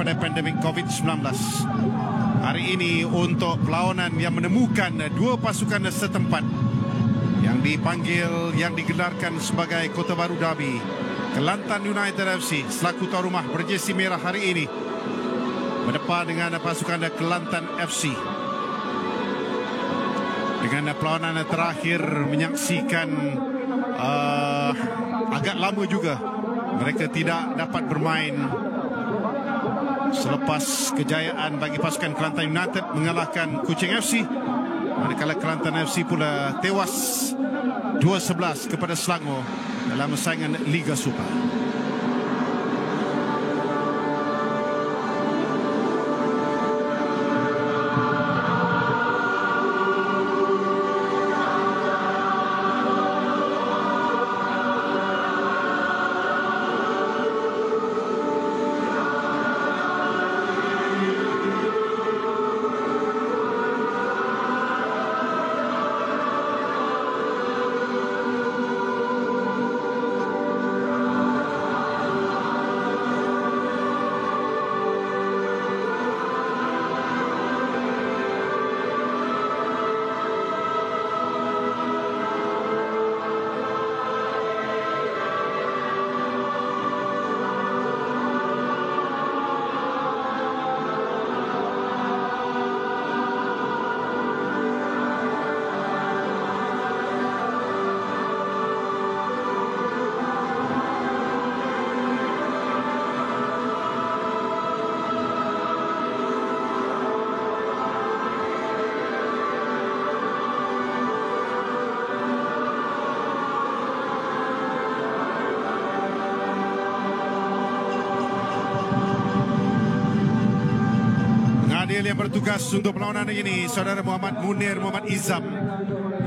daripada pandemik COVID-19. Hari ini untuk perlawanan yang menemukan dua pasukan setempat yang digelarkan sebagai Kota Baru Derby. Kelantan United FC selaku tuan rumah berjersey merah hari ini berdepan dengan pasukan Kelantan FC. Dengan perlawanan terakhir menyaksikan agak lama juga mereka tidak dapat bermain selepas kejayaan bagi pasukan Kelantan United mengalahkan Kuching FC, manakala Kelantan FC pula tewas 2-11 kepada Selangor dalam saingan Liga Super. Yang bertugas untuk perlawanan ini saudara Muhammad Munir Muhammad Izam,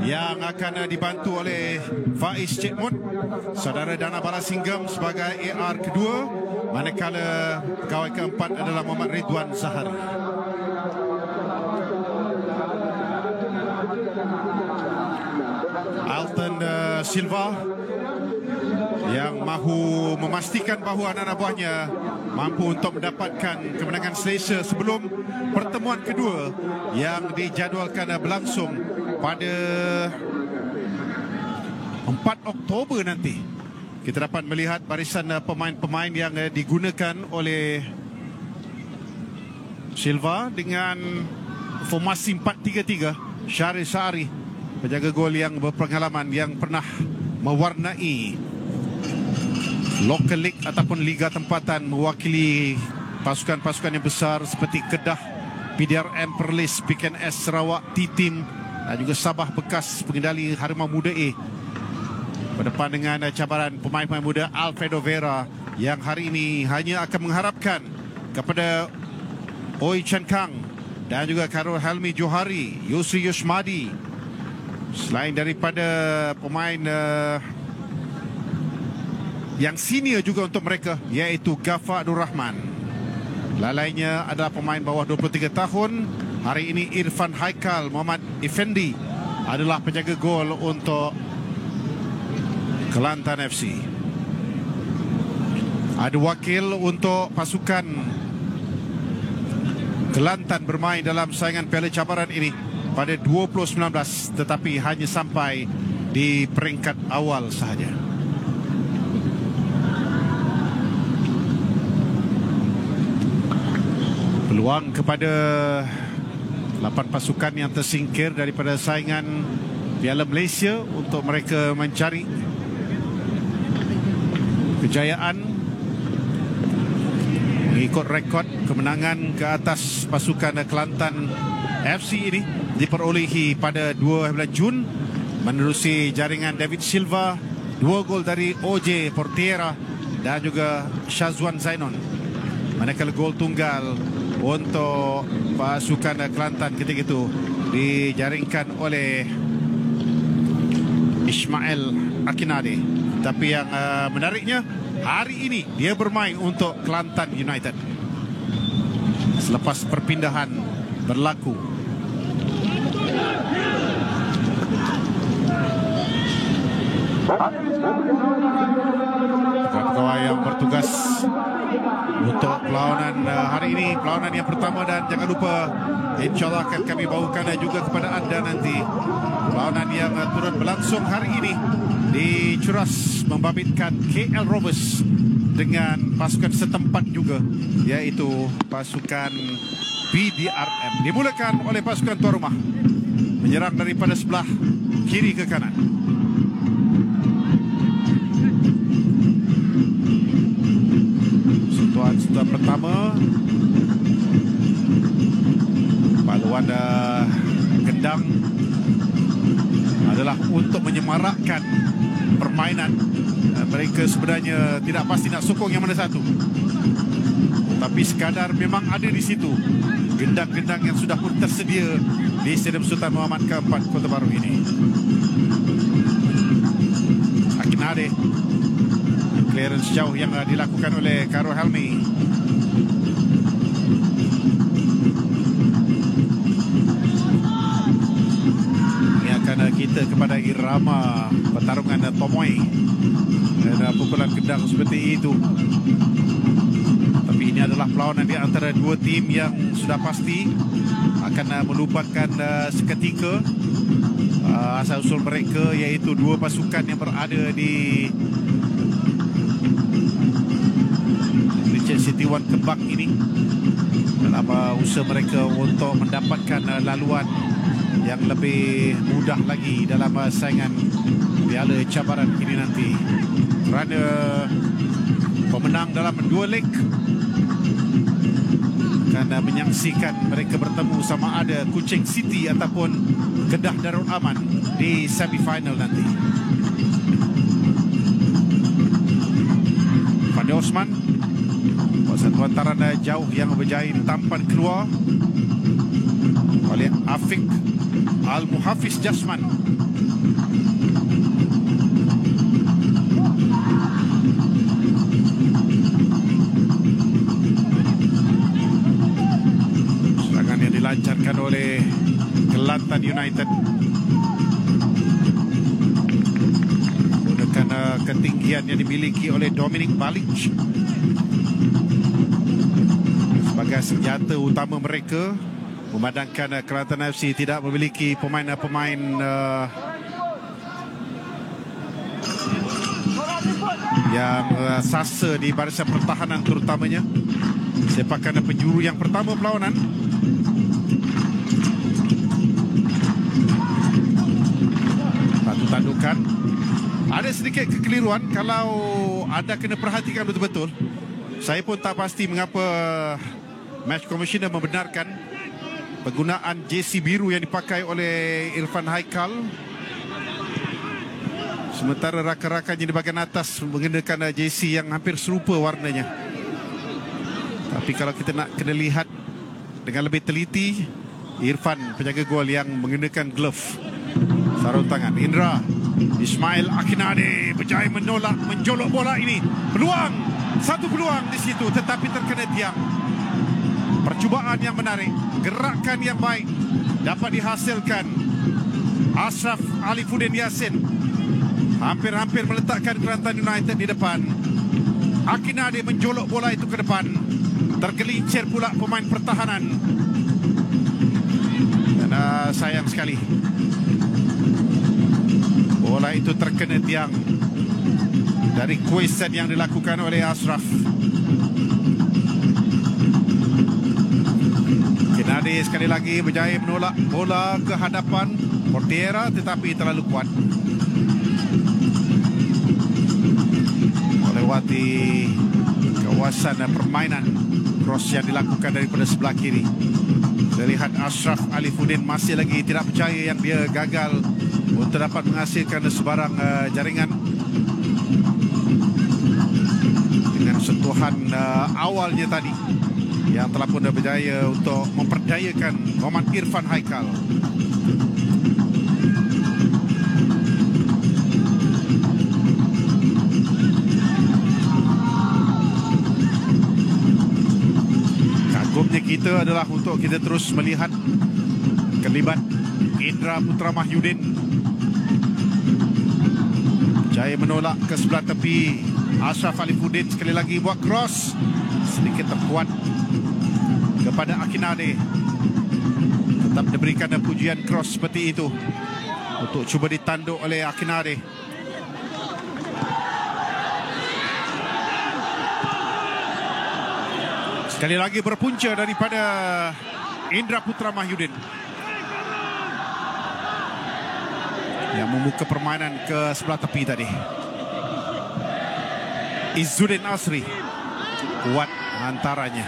yang akan dibantu oleh Faiz Cik Mut, saudara Dana Balasinggam sebagai AR kedua, manakala pegawai keempat adalah Muhammad Ridwan Zahari. Alton Silva yang mahu memastikan bahawa anak-anak buahnya mampu untuk mendapatkan kemenangan selesa sebelum pertemuan kedua yang dijadualkan berlangsung pada 4 Oktober nanti. Kita dapat melihat barisan pemain-pemain yang digunakan oleh Silva dengan formasi 4-3-3. Syarif Sari, penjaga gol yang berpengalaman yang pernah mewarnai local league ataupun liga tempatan, mewakili pasukan-pasukan yang besar seperti Kedah, PDRM, Perlis, PKNS, Sarawak, T-Team dan juga Sabah bekas pengendali Harimau Muda A. Berdepan dengan cabaran pemain-pemain muda Alfredo Vera yang hari ini hanya akan mengharapkan kepada Oi Chan Kang dan juga Karol Helmi Johari, Yusri Yushmadi. Selain daripada pemain yang senior juga untuk mereka, iaitu Ghaffar Abdul Rahman. Lalainya adalah pemain bawah 23 tahun. Hari ini Irfan Haikal Muhammad Effendi adalah penjaga gol untuk Kelantan FC. Ada wakil untuk pasukan Kelantan bermain dalam saingan Piala Cabaran ini pada 2019, tetapi hanya sampai di peringkat awal sahaja. Peluang kepada 8 pasukan yang tersingkir daripada saingan Piala Malaysia untuk mereka mencari kejayaan mengikut rekod kemenangan ke atas pasukan Kelantan FC ini diperolehi pada 2 Jun menerusi jaringan David Silva, 2 gol dari OJ Portiera dan juga Syazwan Zainon. Manakala gol tunggal untuk pasukan Kelantan ketika itu dijaringkan oleh Ismail Akinade. Tapi yang menariknya, hari ini dia bermain untuk Kelantan United selepas perpindahan berlaku. pegawai yang bertugas untuk perlawanan hari ini, perlawanan yang pertama, dan jangan lupa insyaAllah akan kami bawakan juga kepada anda nanti perlawanan yang turut berlangsung hari ini di Curas membabitkan KL Rovers dengan pasukan setempat juga, iaitu pasukan PDRM. Dimulakan oleh pasukan tuan rumah menyerang daripada sebelah kiri ke kanan. Sentuhan pertama, paluan gendang adalah untuk menyemarakkan permainan. Mereka sebenarnya tidak pasti nak sokong yang mana satu, tapi sekadar memang ada di situ gendang-gendang yang sudah pun tersedia di Stadium Sultan Muhammad keempat Kota Baru ini. Akinade, clearance jauh yang dilakukan oleh Karo Helmi. Ini akan kita kepada irama pertarungan Tomoy dan pukulan gendang seperti itu. Tapi ini adalah perlawanan di antara dua tim yang sudah pasti akan melupakan seketika asal-usul mereka, iaitu dua pasukan yang berada di Richard Setiawan Kembang ini dalam usaha mereka untuk mendapatkan laluan yang lebih mudah lagi dalam saingan Piala Cabaran ini nanti. Kerana pemenang dalam dua leg akan menyaksikan mereka bertemu sama ada Kuching City ataupun Kedah Darul Aman di semifinal nanti. Fandi Osman buat satu hantaran jauh yang berjaya ditampan keluar oleh Afiq Al-Muhafiz Jasman. Dilancarkan oleh Kelantan United menggunakan ketinggian yang dimiliki oleh Dominic Balic sebagai senjata utama mereka, memandangkan Kelantan FC tidak memiliki pemain-pemain yang sasa di barisan pertahanan, terutamanya sepakan penjuru yang pertama perlawanan. Tandukan. Ada sedikit kekeliruan kalau anda kena perhatikan betul-betul. Saya pun tak pasti mengapa match commissioner membenarkan penggunaan jersey biru yang dipakai oleh Irfan Haikal, sementara rakan-rakannya di bahagian atas menggunakan jersey yang hampir serupa warnanya. Tapi kalau kita nak kena lihat dengan lebih teliti, Irfan penjaga gol yang menggunakan glove, sarung tangan. Indra Ismail Akinade berjaya menolak, menjolok bola ini. Peluang, satu peluang di situ tetapi terkena tiang. Percubaan yang menarik, gerakan yang baik dapat dihasilkan. Ashraf Alifuddin Yassin hampir-hampir meletakkan Kelantan United di depan. Akinade menjolok bola itu ke depan. Tergelincir pula pemain pertahanan. Dan sayang sekali, bola itu terkena tiang dari kuesan yang dilakukan oleh Ashraf. Kinade sekali lagi berjaya menolak bola ke hadapan Portiera tetapi terlalu kuat. Melewati kawasan permainan, cross yang dilakukan daripada sebelah kiri. Saya lihat Ashraf Alifuddin masih lagi tidak percaya yang dia gagal untuk dapat menghasilkan sebarang jaringan. Dengan sentuhan awalnya tadi yang telah pun berjaya untuk memperdayakan Muhammad Irfan Haikal. Kagumnya kita adalah untuk kita terus melihat kelibat Indra Putra Mahyudin jaya menolak ke sebelah tepi Ashraf Alifuddin sekali lagi buat cross, sedikit terkuat kepada Akinade. Tetap diberikan pujian cross seperti itu untuk cuba ditanduk oleh Akinade. Sekali lagi berpunca daripada Indra Putra Mahyudin yang membuka permainan ke sebelah tepi tadi. Izzuddin Asri kuat antaranya.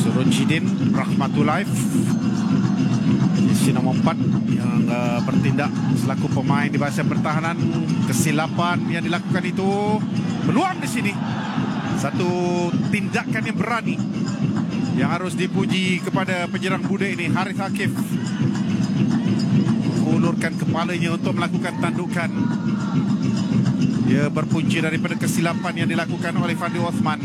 Surojidin Rahmatulaif, jersey nomor 4 yang bertindak selaku pemain di bahagian pertahanan. Kesilapan yang dilakukan itu peluang di sini. Satu tindakan yang berani yang harus dipuji kepada penyerang muda ini, Harith Akif. Ulurkan kepalanya untuk melakukan tandukan. Dia berpunca daripada kesilapan yang dilakukan oleh Fandi Osman.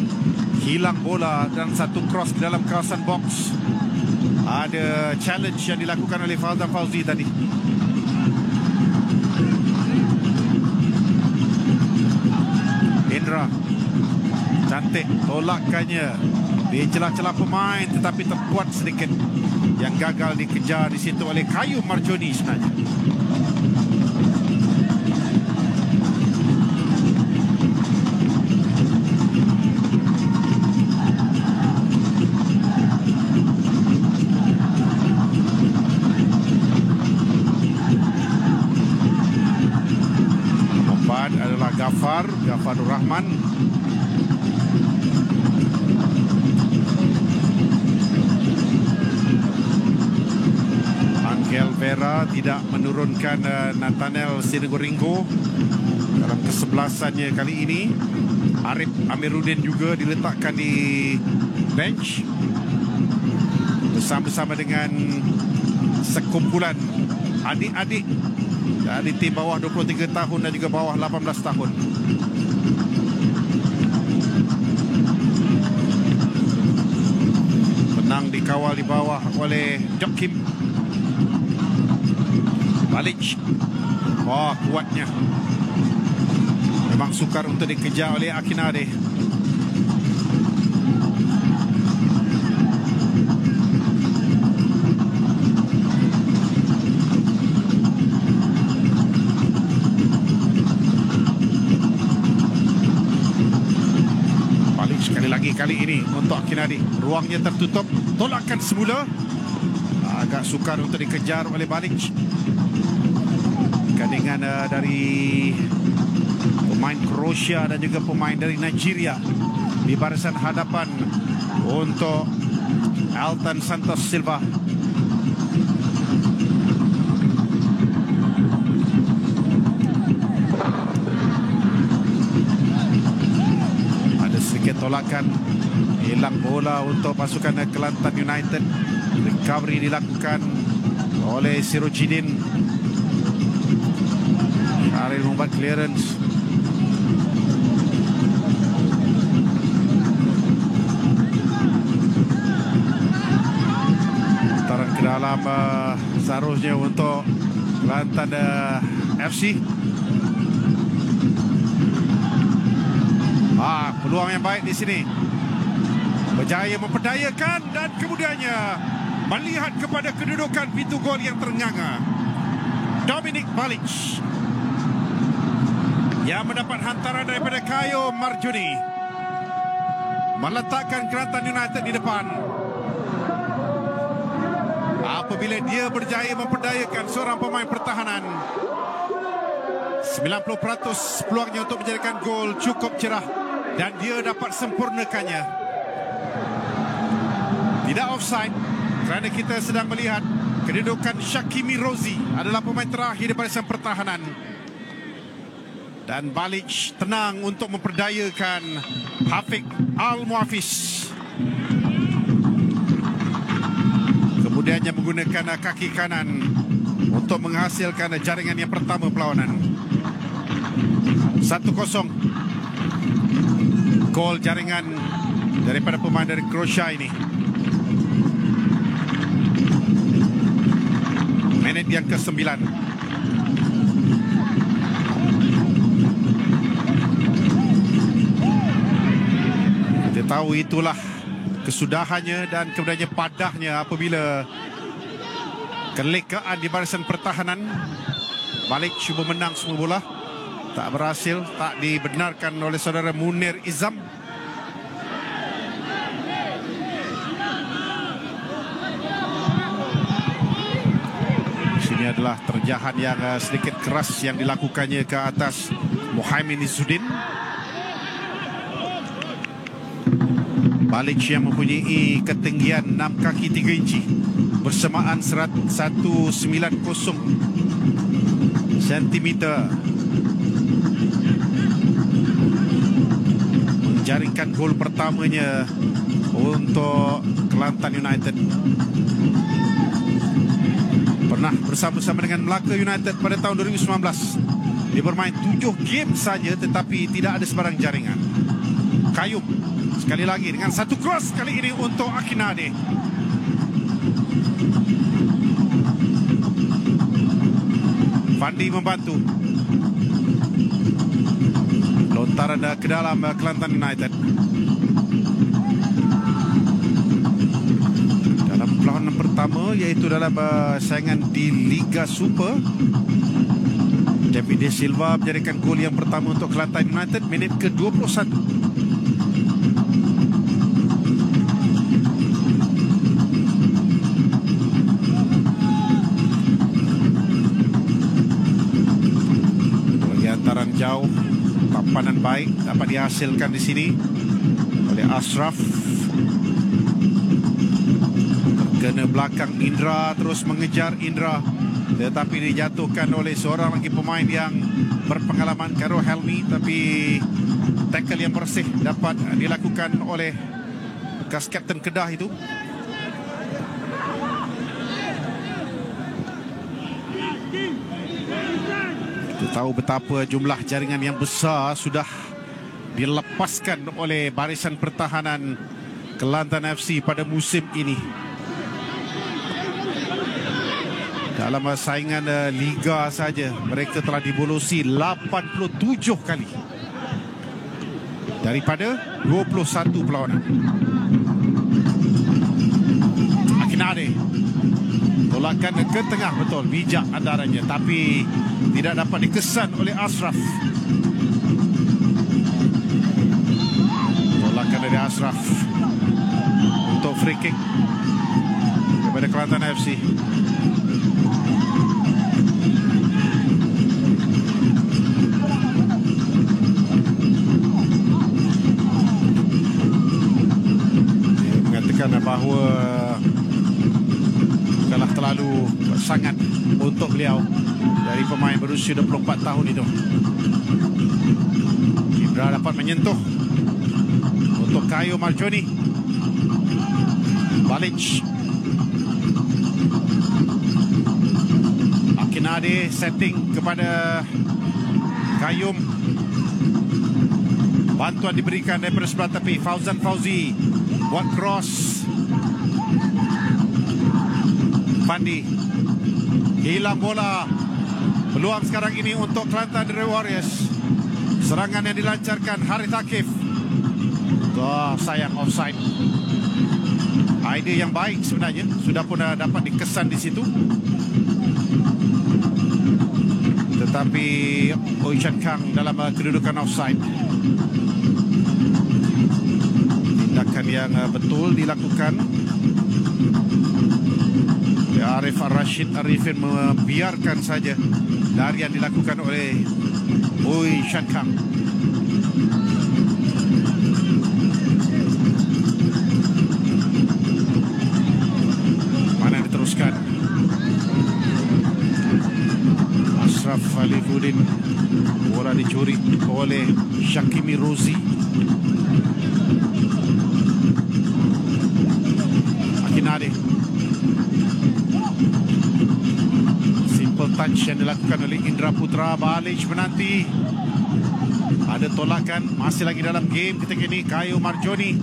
Hilang bola dan satu cross ke dalam kawasan box. Ada challenge yang dilakukan oleh Fauzan Fauzi tadi. Indra cantik tolakannya di celah-celah pemain, tetapi terkuat sedikit. Yang gagal dikejar di situ oleh Qayyum Marjoni sebenarnya. Nomor 4 adalah Ghafarur Rahman. Angel Vera tidak menurunkan Nathaniel Siregoringo dalam kesebelasannya kali ini. Arif Amiruddin juga diletakkan di bench bersama-sama dengan sekumpulan adik-adik dari tim bawah 23 tahun dan juga bawah 18 tahun. Menang dikawal di bawah oleh Jokim Balic. Wah, kuatnya. Memang sukar untuk dikejar oleh Akinade. Balic sekali lagi kali ini untuk Akinade. Ruangnya tertutup. Tolakan semula. Agak sukar untuk dikejar oleh Balic. Gandingan dari pemain Croatia dan juga pemain dari Nigeria di barisan hadapan untuk Altan Santos Silva. Ada sedikit tolakan, hilang bola untuk pasukan Kelantan United. Recovery dilakukan oleh Sirojidin. Aril membuat clearance. Putaran ke dalam seharusnya untuk Kelantan FC. Peluang yang baik di sini. Berjaya memperdayakan dan kemudiannya melihat kepada kedudukan pintu gol yang ternganga. Dominic Balic yang mendapat hantaran daripada Qayyum Marjoni meletakkan Kelantan United di depan. Apabila dia berjaya memperdayakan seorang pemain pertahanan, 90% peluangnya untuk menjadikan gol cukup cerah dan dia dapat sempurnakannya. Tidak offside kerana kita sedang melihat kedudukan Shakimi Rozi adalah pemain terakhir di barisan pertahanan. Dan Balic tenang untuk memperdayakan Hafiq Al-Muafiz. Kemudiannya menggunakan kaki kanan untuk menghasilkan jaringan yang pertama perlawanan. 1-0. Gol jaringan daripada pemain dari Croatia ini. Minit yang ke-9. Kita tahu itulah kesudahannya dan kemudiannya padahnya apabila kelekaan di barisan pertahanan. Malik cuba menang semua bola, tak berhasil, tak dibenarkan oleh saudara Munir Izam. Ini adalah terjahan yang sedikit keras yang dilakukannya ke atas Muhaimin Izzuddin. Balic yang mempunyai ketinggian 6 kaki 3 inci bersamaan 190 cm, menjaringkan gol pertamanya untuk Kelantan United. Pernah bersama-sama dengan Melaka United pada tahun 2019. Dia bermain 7 game saja tetapi tidak ada sebarang jaringan. Kayum sekali lagi dengan satu cross kali ini untuk Akinade. Fandi membantu. Lontaran ke dalam Kelantan United. Dalam perlawanan pertama iaitu dalam saingan di Liga Super, David De Silva menjadikan gol yang pertama untuk Kelantan United minit ke-21. Bagi antaran jauh, tampanan baik dapat dihasilkan di sini oleh Ashraf. Terkena belakang Indra, terus mengejar Indra, tetapi dijatuhkan oleh seorang lagi pemain yang berpengalaman, Karo Helmi. Tapi tackle yang bersih dapat dilakukan oleh bekas Kapten Kedah itu. Kita tahu betapa jumlah jaringan yang besar sudah dilepaskan oleh barisan pertahanan Kelantan FC pada musim ini. Dalam saingan Liga saja mereka telah dibolosi 87 kali daripada 21 perlawanan. Akinade tolakan ke tengah, betul, bijak antaranya, tapi tidak dapat dikesan oleh Ashraf. Tolakan dari Ashraf untuk free kick kepada Kelantan FC. Bahawa bukanlah terlalu sangat untuk beliau dari pemain berusia 24 tahun itu. Indra dapat menyentuh untuk Kayo Marjoni. Balic, Akinade setting kepada Kayum. Bantuan diberikan daripada sebelah tepi. Fauzan Fauzi buat cross. Fandi hilang bola. Peluang sekarang ini untuk Kelantan Warriors. Serangan yang dilancarkan Harith Akif. Sayang, offside. Idea yang baik sebenarnya, sudah pun dapat dikesan di situ, tetapi Oishan Kang dalam kedudukan offside. Tindakan yang betul dilakukan. Arif Ar-Rashid Arifin membiarkan saja larian dilakukan oleh Oishan Kang. Mana diteruskan? Ashraf Alifuddin, bola dicuri oleh Syakimi Rozi. Akinade, touch yang dilakukan oleh Indra Putra. Balic menanti, ada tolakan, masih lagi dalam game ketika ini. Kayo Marjoni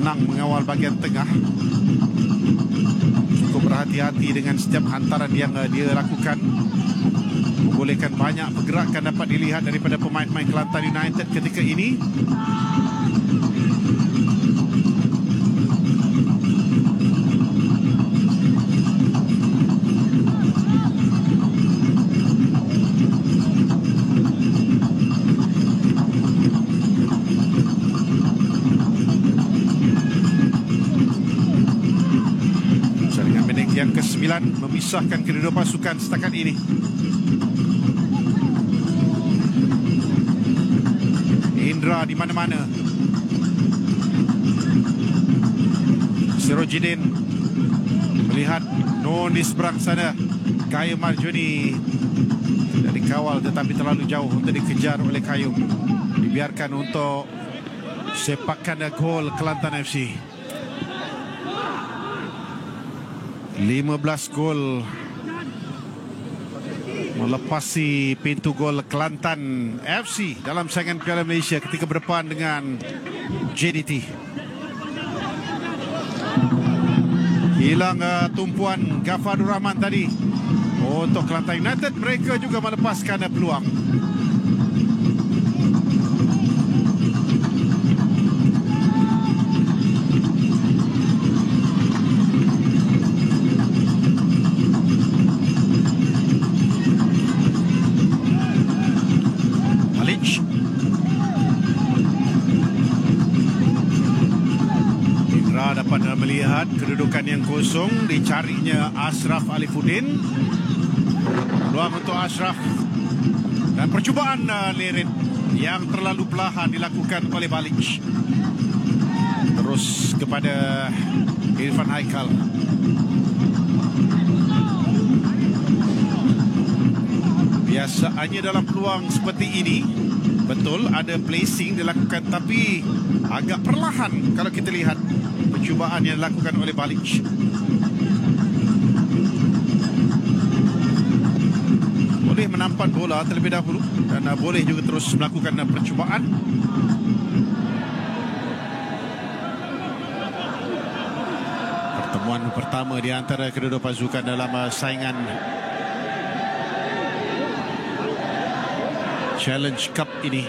senang mengawal bahagian tengah. Cukup berhati-hati dengan setiap hantaran yang dia lakukan. Membolehkan banyak pergerakan dapat dilihat daripada pemain-pemain Kelantan United ketika ini. Yang ke-9 memisahkan kedua pasukan setakat ini. Indra di mana-mana. Sirojidin melihat Noni seberang sana. Kayum Marjuni tidak dikawal tetapi terlalu jauh untuk dikejar oleh Kayum. Dibiarkan untuk sepakan gol Kelantan FC. 15 gol melepasi pintu gol Kelantan FC dalam saingan Piala Malaysia ketika berdepan dengan JDT. Hilang tumpuan Ghafarur Rahman tadi untuk Kelantan United. Mereka juga melepaskan peluang. Dapat melihat kedudukan yang kosong, dicarinya Ashraf Alifuddin. Peluang untuk Ashraf dan percubaan Lerin yang terlalu perlahan dilakukan oleh Balic. Terus kepada Irfan Haikal. Biasanya dalam peluang seperti ini, betul ada placing dilakukan tapi agak perlahan kalau kita lihat percubaan yang dilakukan oleh Balic. Boleh menampan bola terlebih dahulu dan boleh juga terus melakukan percubaan. Pertemuan pertama di antara kedua pasukan dalam saingan Challenge Cup ini.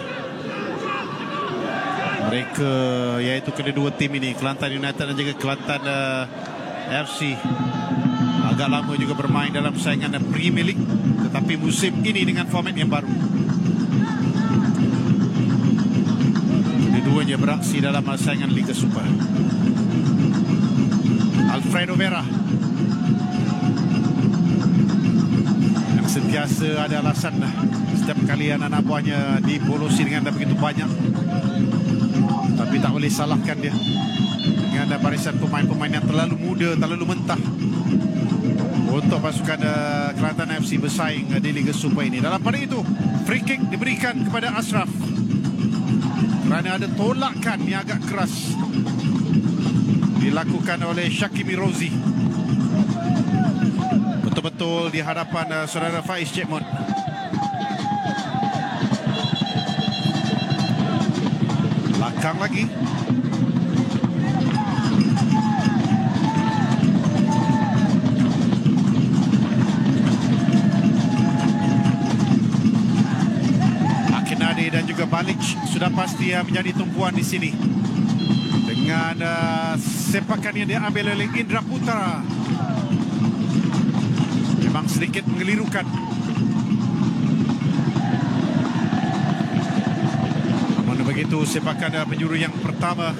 Mereka iaitu kedua tim ini, Kelantan United dan juga Kelantan FC, agak lama juga bermain dalam saingan Premier League, tetapi musim ini dengan format yang baru. Keduanya beraksi dalam saingan Liga Super. Alfredo Vera yang sentiasa ada alasan setiap kali anak buahnya dibolosi dengan begitu banyak. Tapi tak boleh salahkan dia dengan barisan pemain-pemain yang terlalu muda, terlalu mentah untuk pasukan Kelantan FC bersaing di Liga Super ini. Dalam pada itu, free kick diberikan kepada Ashraf kerana ada tolakan yang agak keras dilakukan oleh Syakimi Rozi. Betul-betul di hadapan saudara Faiz Cekmon. Belakang lagi. Akinade dan juga Balic sudah pasti menjadi tumpuan di sini. Dengan sepakan yang diambil oleh Indra Putra. Memang sedikit mengelirukan. Begitu sepakan penjuru yang pertama,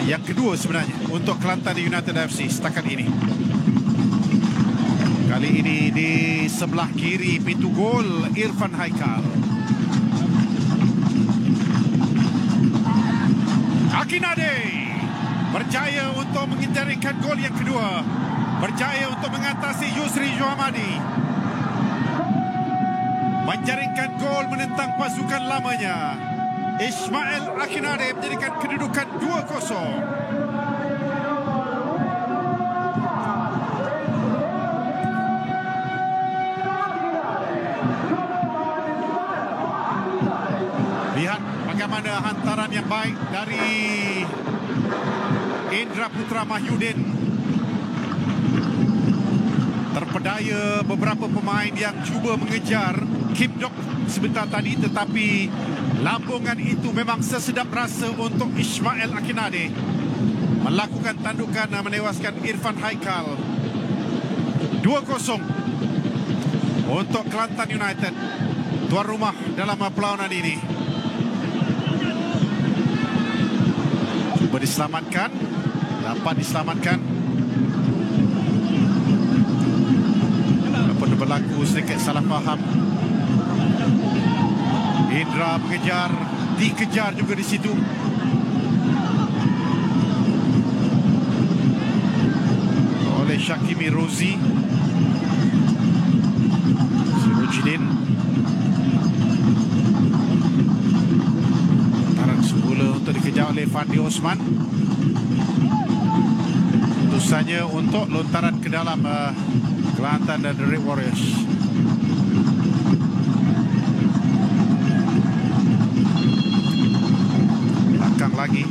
yang kedua sebenarnya untuk Kelantan United FC setakat ini. Kali ini di sebelah kiri pintu gol Irfan Haikal. Akinade berjaya untuk menginterikkan gol yang kedua, berjaya untuk mengatasi Yusri Johamadi, menjaringkan gol menentang pasukan lamanya. Ismail Akinade menjadikan kedudukan 2-0. Lihat bagaimana hantaran yang baik dari Indra Putra Mahyudin. Terpedaya beberapa pemain yang cuba mengejar Kim Dok sebentar tadi, tetapi lambungan itu memang sesedap rasa untuk Ismail Akinade. Melakukan tandukan menewaskan Irfan Haikal. 2-0 untuk Kelantan United, tuan rumah dalam perlawanan ini. Cuba diselamatkan, dapat diselamatkan. Walaupun berlaku sedikit salah faham. Indra mengejar, dikejar juga di situ. Oleh Syakimi Rozi. Sirojidin. Taran semula untuk dikejar oleh Fandi Osman. Tentu saja untuk lontaran ke dalam Kelantan dan The Red Warriors. Belakang lagi.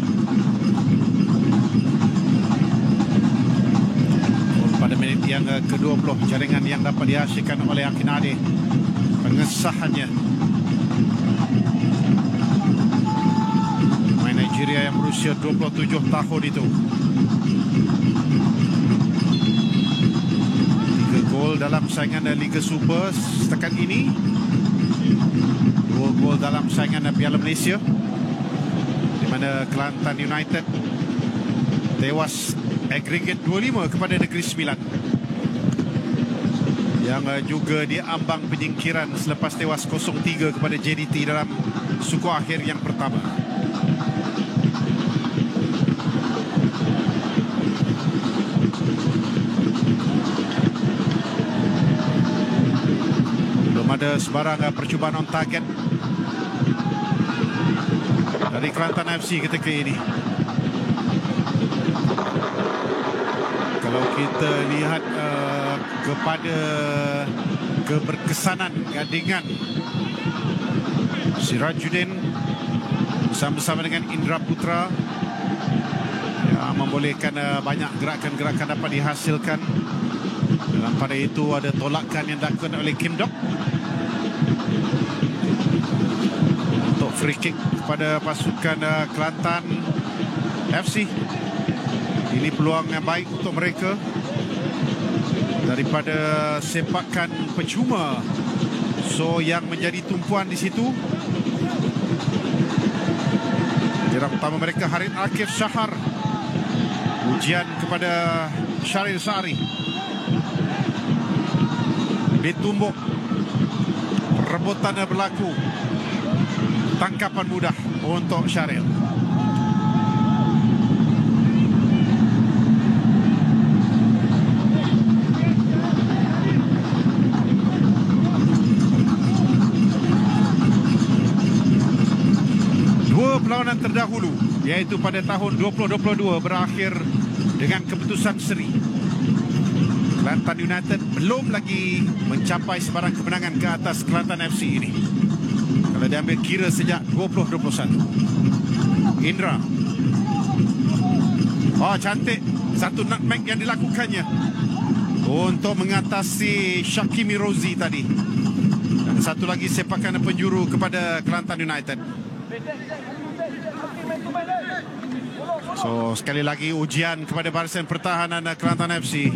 Pada minit yang ke-20, jaringan yang dapat dihasilkan oleh Akinade. Pengesahannya. Pemain Nigeria yang berusia 27 tahun itu. 3 gol dalam saingan Liga Super setakat ini. 2 gol dalam saingan Piala Malaysia, di mana Kelantan United tewas agregat 2-5 kepada Negeri Sembilan, yang juga diambang penyingkiran selepas tewas 0-3 kepada JDT dalam suku akhir yang pertama. Belum ada sebarang percubaan on target dari Kelantan FC ketika ini. Kalau kita lihat kepada keberkesanan gandingan Sirajuddin bersama-sama dengan Indra Putra, yang membolehkan banyak gerakan-gerakan dapat dihasilkan. Dalam pada itu ada tolakan yang dilakukan oleh Kim Dok untuk free kick kepada pasukan Kelantan FC. Ini peluang yang baik untuk mereka daripada sepakan percuma. So yang menjadi tumpuan di situ, jarak utama mereka Harid Akif Syahar. Ujian kepada Syaril Sari. Ditumbuk. Rebutan berlaku. Tangkapan mudah untuk Syaril. Perlawanan terdahulu, iaitu pada tahun 2022, berakhir dengan keputusan seri. Kelantan United belum lagi mencapai sebarang kemenangan ke atas Kelantan FC ini, kalau diambil kira sejak 2021. Indra. Oh, cantik. Satu nutmeg yang dilakukannya untuk mengatasi Syakimi Rozi tadi. Dan satu lagi sepakan penjuru kepada Kelantan United. So, sekali lagi ujian kepada barisan pertahanan Kelantan FC.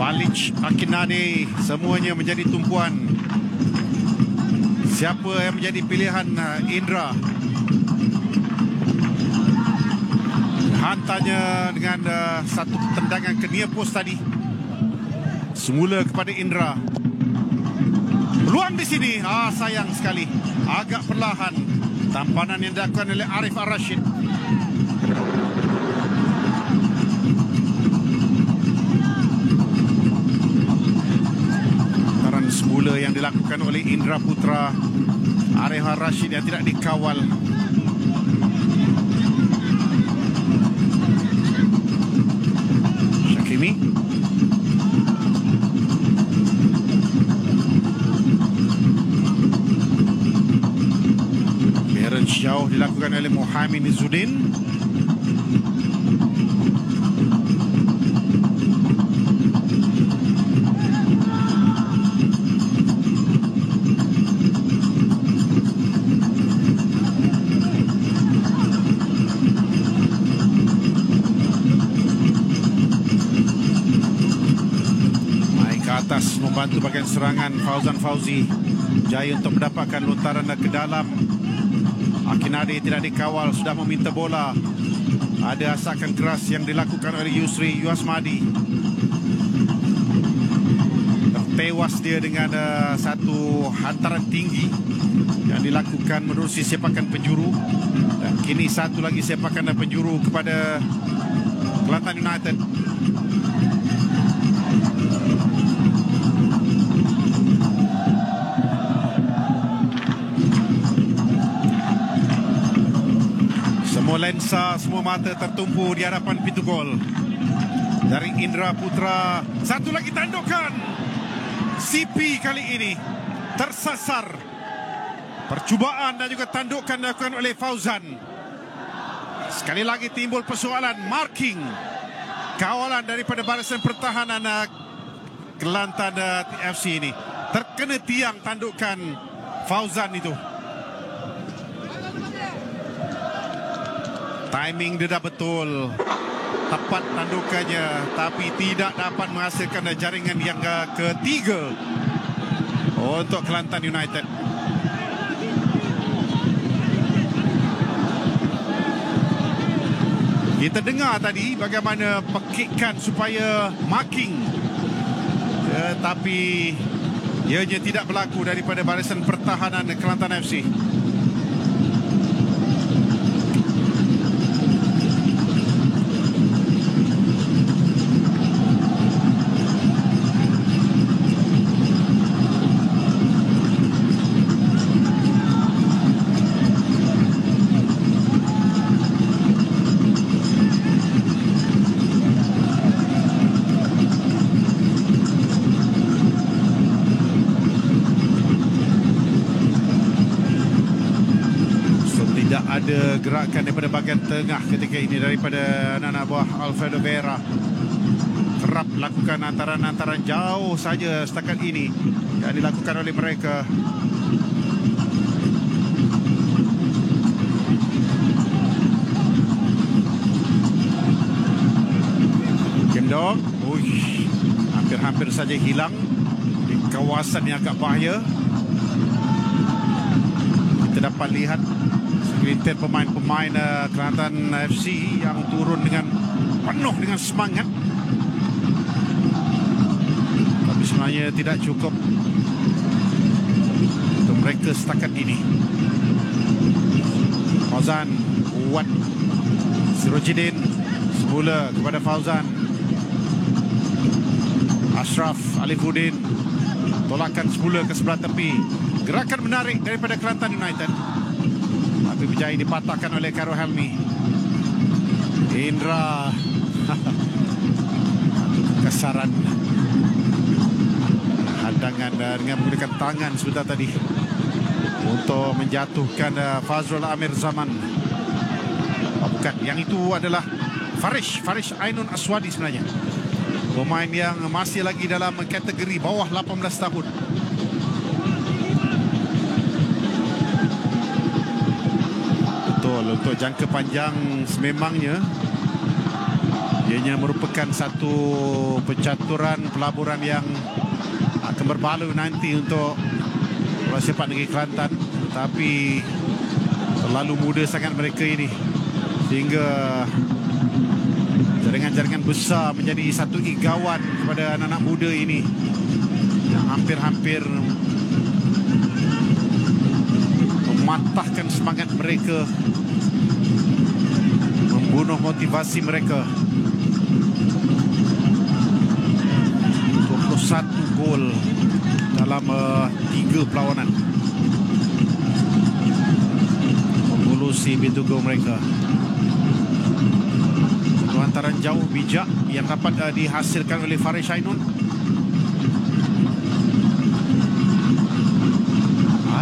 Balic, Akinade, semuanya menjadi tumpuan. Siapa yang menjadi pilihan Indra? Hantarnya dengan satu tendangan ke near post tadi. Semula kepada Indra. Peluang di sini, sayang sekali. Agak perlahan. Tampanan yang dilakukan oleh Arif Ar-Rashid. Taran semula yang dilakukan oleh Indra Putra. Arif Ar-Rashid yang tidak dikawal. Syakimi. dilakukan oleh Mohamed Izzuddin. Atas membantu bagian serangan Fauzan Fauzi, jaya untuk mendapatkan lontaran ke dalam. Akinade tidak dikawal, sudah meminta bola. Ada asakan keras yang dilakukan oleh Yusri Yuasmadi. Tewas dia dengan satu hantaran tinggi yang dilakukan menerusi sepakan penjuru. Dan kini satu lagi sepakan penjuru kepada Kelantan United. Semua lensa, semua mata tertumpu di hadapan pintu gol dari Indra Putra. Satu lagi tandukan. CP kali ini tersasar. Percubaan dan juga tandukan dilakukan oleh Fauzan. Sekali lagi timbul persoalan marking. Kawalan daripada barisan pertahanan Kelantan FC ini. Terkena tiang tandukan Fauzan itu. Timing dia dah betul, tepat tandukannya, tapi tidak dapat menghasilkan jaringan yang ketiga untuk Kelantan United. Kita dengar tadi bagaimana pekikan supaya marking, tapi ianya tidak berlaku daripada barisan pertahanan Kelantan FC. Ada gerakan daripada bahagian tengah ketika ini daripada anak-anak buah Alfredo Vera. Kerap lakukan antaran-antaran jauh saja setakat ini yang dilakukan oleh mereka. Gendong, hampir-hampir saja hilang di kawasan yang agak bahaya. Kita dapat lihat segelintir pemain-pemain Kelantan FC yang turun dengan penuh dengan semangat. Tapi sebenarnya tidak cukup untuk mereka setakat ini. Fauzan kuat. Sirojidin semula kepada Fauzan. Ashraf Alifuddin tolakan semula ke sebelah tepi. Gerakan menarik daripada Kelantan United, tapi berjaya dipatahkan oleh Khairul Helmi. Indra kesaran hadangan dengan menggunakan tangan sebentar tadi untuk menjatuhkan Fazrul Amir Zaman. Bukan, yang itu adalah Farish Ainun Aswadi sebenarnya. Pemain yang masih lagi dalam kategori bawah 18 tahun. Untuk jangka panjang sememangnya ianya merupakan satu pencaturan pelaburan yang akan berbaloi nanti untuk bola sepak negeri Kelantan. Tapi terlalu muda sangat mereka ini, sehingga jaringan-jaringan besar menjadi satu igawan kepada anak-anak muda ini yang hampir-hampir mematahkan semangat mereka, membunuh motivasi mereka. 21 gol dalam 3 perlawanan menggulusi pintu gol mereka. Antaran jauh bijak yang dapat dihasilkan oleh Farish Ainun.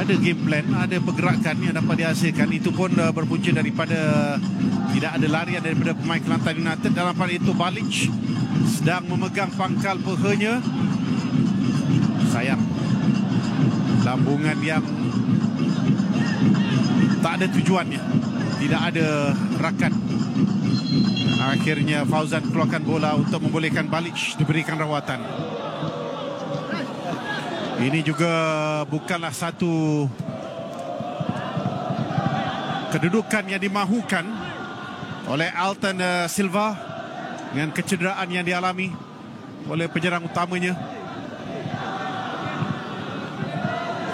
ada game plan, ada pergerakan yang dapat dihasilkan. Itu pun berpunca daripada tidak ada larian daripada pemain Kelantan United. Dalam pada itu Balic sedang memegang pangkal pehanya. Sayang, lambungan yang tak ada tujuannya, tidak ada rakan. Akhirnya Fauzan keluarkan bola untuk membolehkan Balic diberikan rawatan. Ini juga bukanlah satu kedudukan yang dimahukan oleh Alton Silva dengan kecederaan yang dialami oleh penyerang utamanya.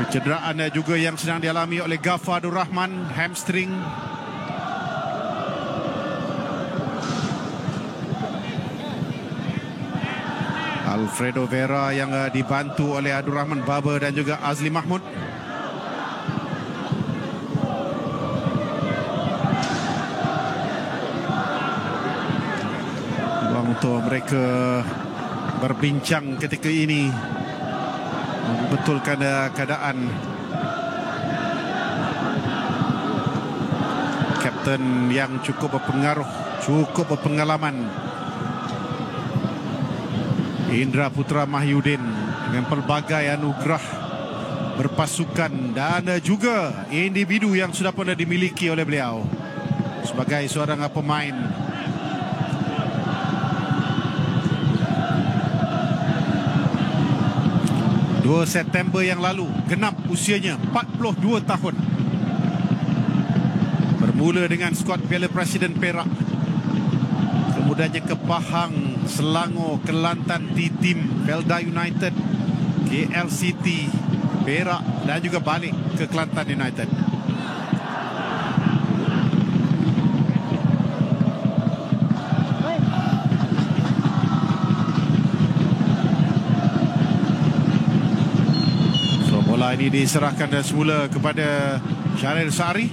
Kecederaan juga yang sedang dialami oleh Ghaffar Abdul Rahman, hamstring. Alfredo Vera yang dibantu oleh Abdul Rahman Baba dan juga Azli Mahmud. Ruang untuk mereka berbincang ketika ini, membetulkan keadaan. Kapten yang cukup berpengaruh, cukup berpengalaman, Indra Putra Mahyudin, dengan pelbagai anugerah berpasukan dan juga individu yang sudah pernah dimiliki oleh beliau sebagai seorang pemain. Dua September yang lalu genap usianya 42 tahun. Bermula dengan skuad Piala Presiden Perak, kemudiannya ke Pahang, Selangor, Kelantan, T-Team, Felda United, KL City, Perak dan juga balik ke Kelantan United. So, bola ini diserahkan semula kepada Syaril Sari.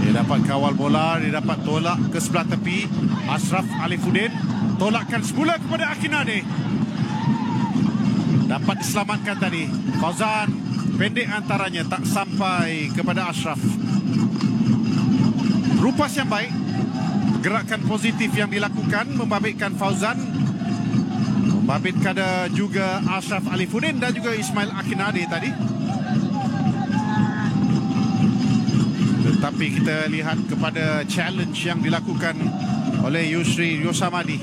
Dia dapat kawal bola, dia dapat tolak ke sebelah tepi. Ashraf Alifuddin tolakkan semula kepada Akinade. Dapat diselamatkan tadi. Fauzan pendek antaranya, tak sampai kepada Ashraf. Rupas yang baik, gerakan positif yang dilakukan membabitkan Fauzan, membabitkan juga Ashraf Alifuddin dan juga Ismail Akinade tadi. Tetapi kita lihat kepada challenge yang dilakukan oleh Yusri Yosamadi.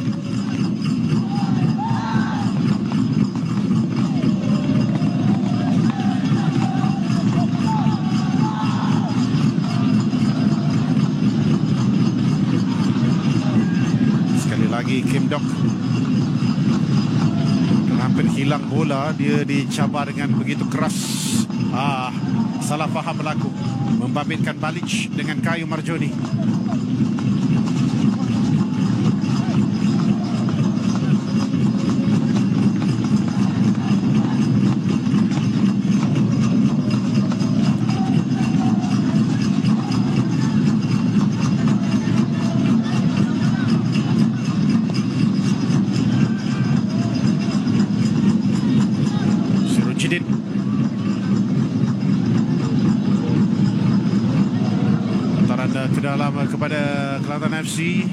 Sekali lagi Kim Dok hampir hilang bola, dia dicabar dengan begitu keras. Salah faham berlaku, membabitkan Balic dengan Kayu Marjoni. Sirucidin ke dalam kepada Kelantan FC.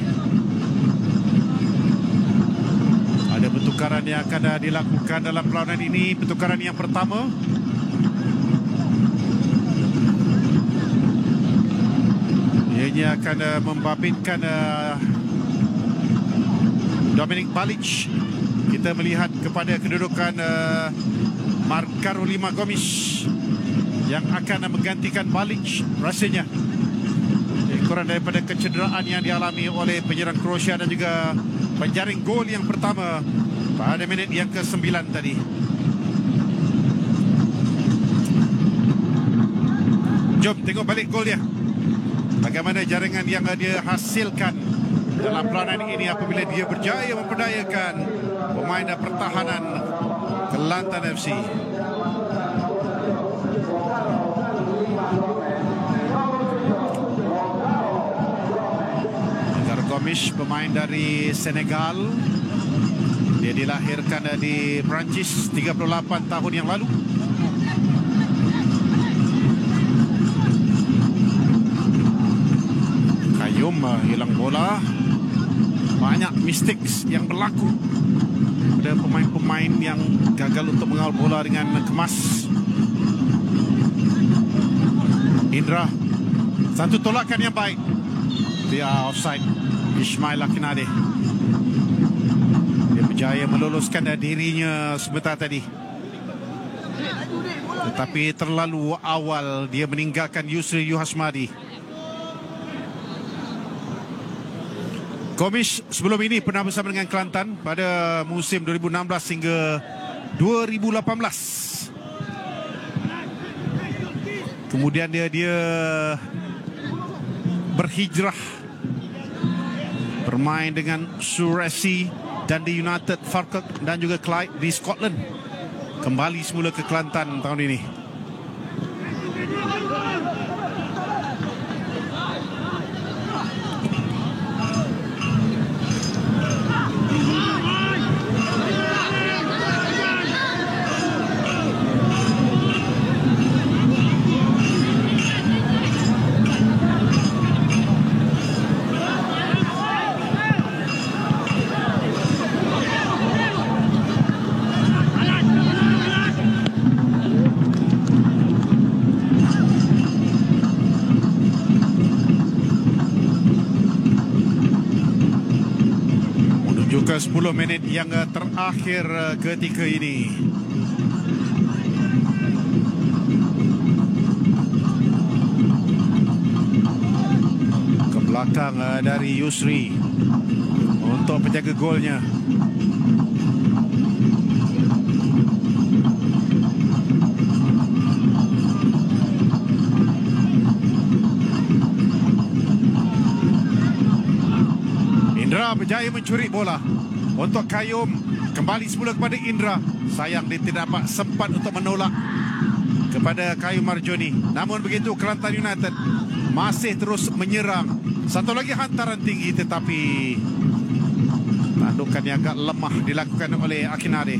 Ada pertukaran yang akan dilakukan dalam perlawanan ini. Pertukaran yang pertama, ianya akan membabitkan Dominic Balic. Kita melihat kepada kedudukan Carolina Gomes yang akan menggantikan Balic rasanya, kurang daripada kecederaan yang dialami oleh penyerang Croatia dan juga penjaring gol yang pertama pada minit yang ke-9 tadi. Jom tengok balik gol dia. Bagaimana jaringan yang dia hasilkan dalam perlawanan ini apabila dia berjaya memperdayakan pemain pertahanan Kelantan FC. Gomis, pemain dari Senegal. Dia dilahirkan di Perancis 38 tahun yang lalu. Kayum hilang bola. Banyak mistik yang berlaku. Ada pemain-pemain yang gagal untuk mengawal bola dengan kemas. Indra, satu tolakan yang baik. Dia offside. Ismail Akinade. Dia berjaya meloloskan dirinya sebentar tadi. Tetapi terlalu awal dia meninggalkan Yusri Yuhasmadi. Gomis sebelum ini pernah bersama dengan Kelantan pada musim 2016 hingga 2018. Kemudian dia berhijrah bermain dengan Surrey dan di United Falkirk dan juga Clyde di Scotland. Kembali semula ke Kelantan tahun ini. Ke 10 minit yang terakhir ketika ini. Ke belakang dari Yusri untuk penjaga golnya. Indra berjaya mencuri bola untuk Kayum. Kembali semula kepada Indra. Sayang dia tidak dapat sempat untuk menolak kepada Kayum Marjoni. Namun begitu Kelantan United masih terus menyerang. Satu lagi hantaran tinggi tetapi tandukan yang agak lemah dilakukan oleh Akinade.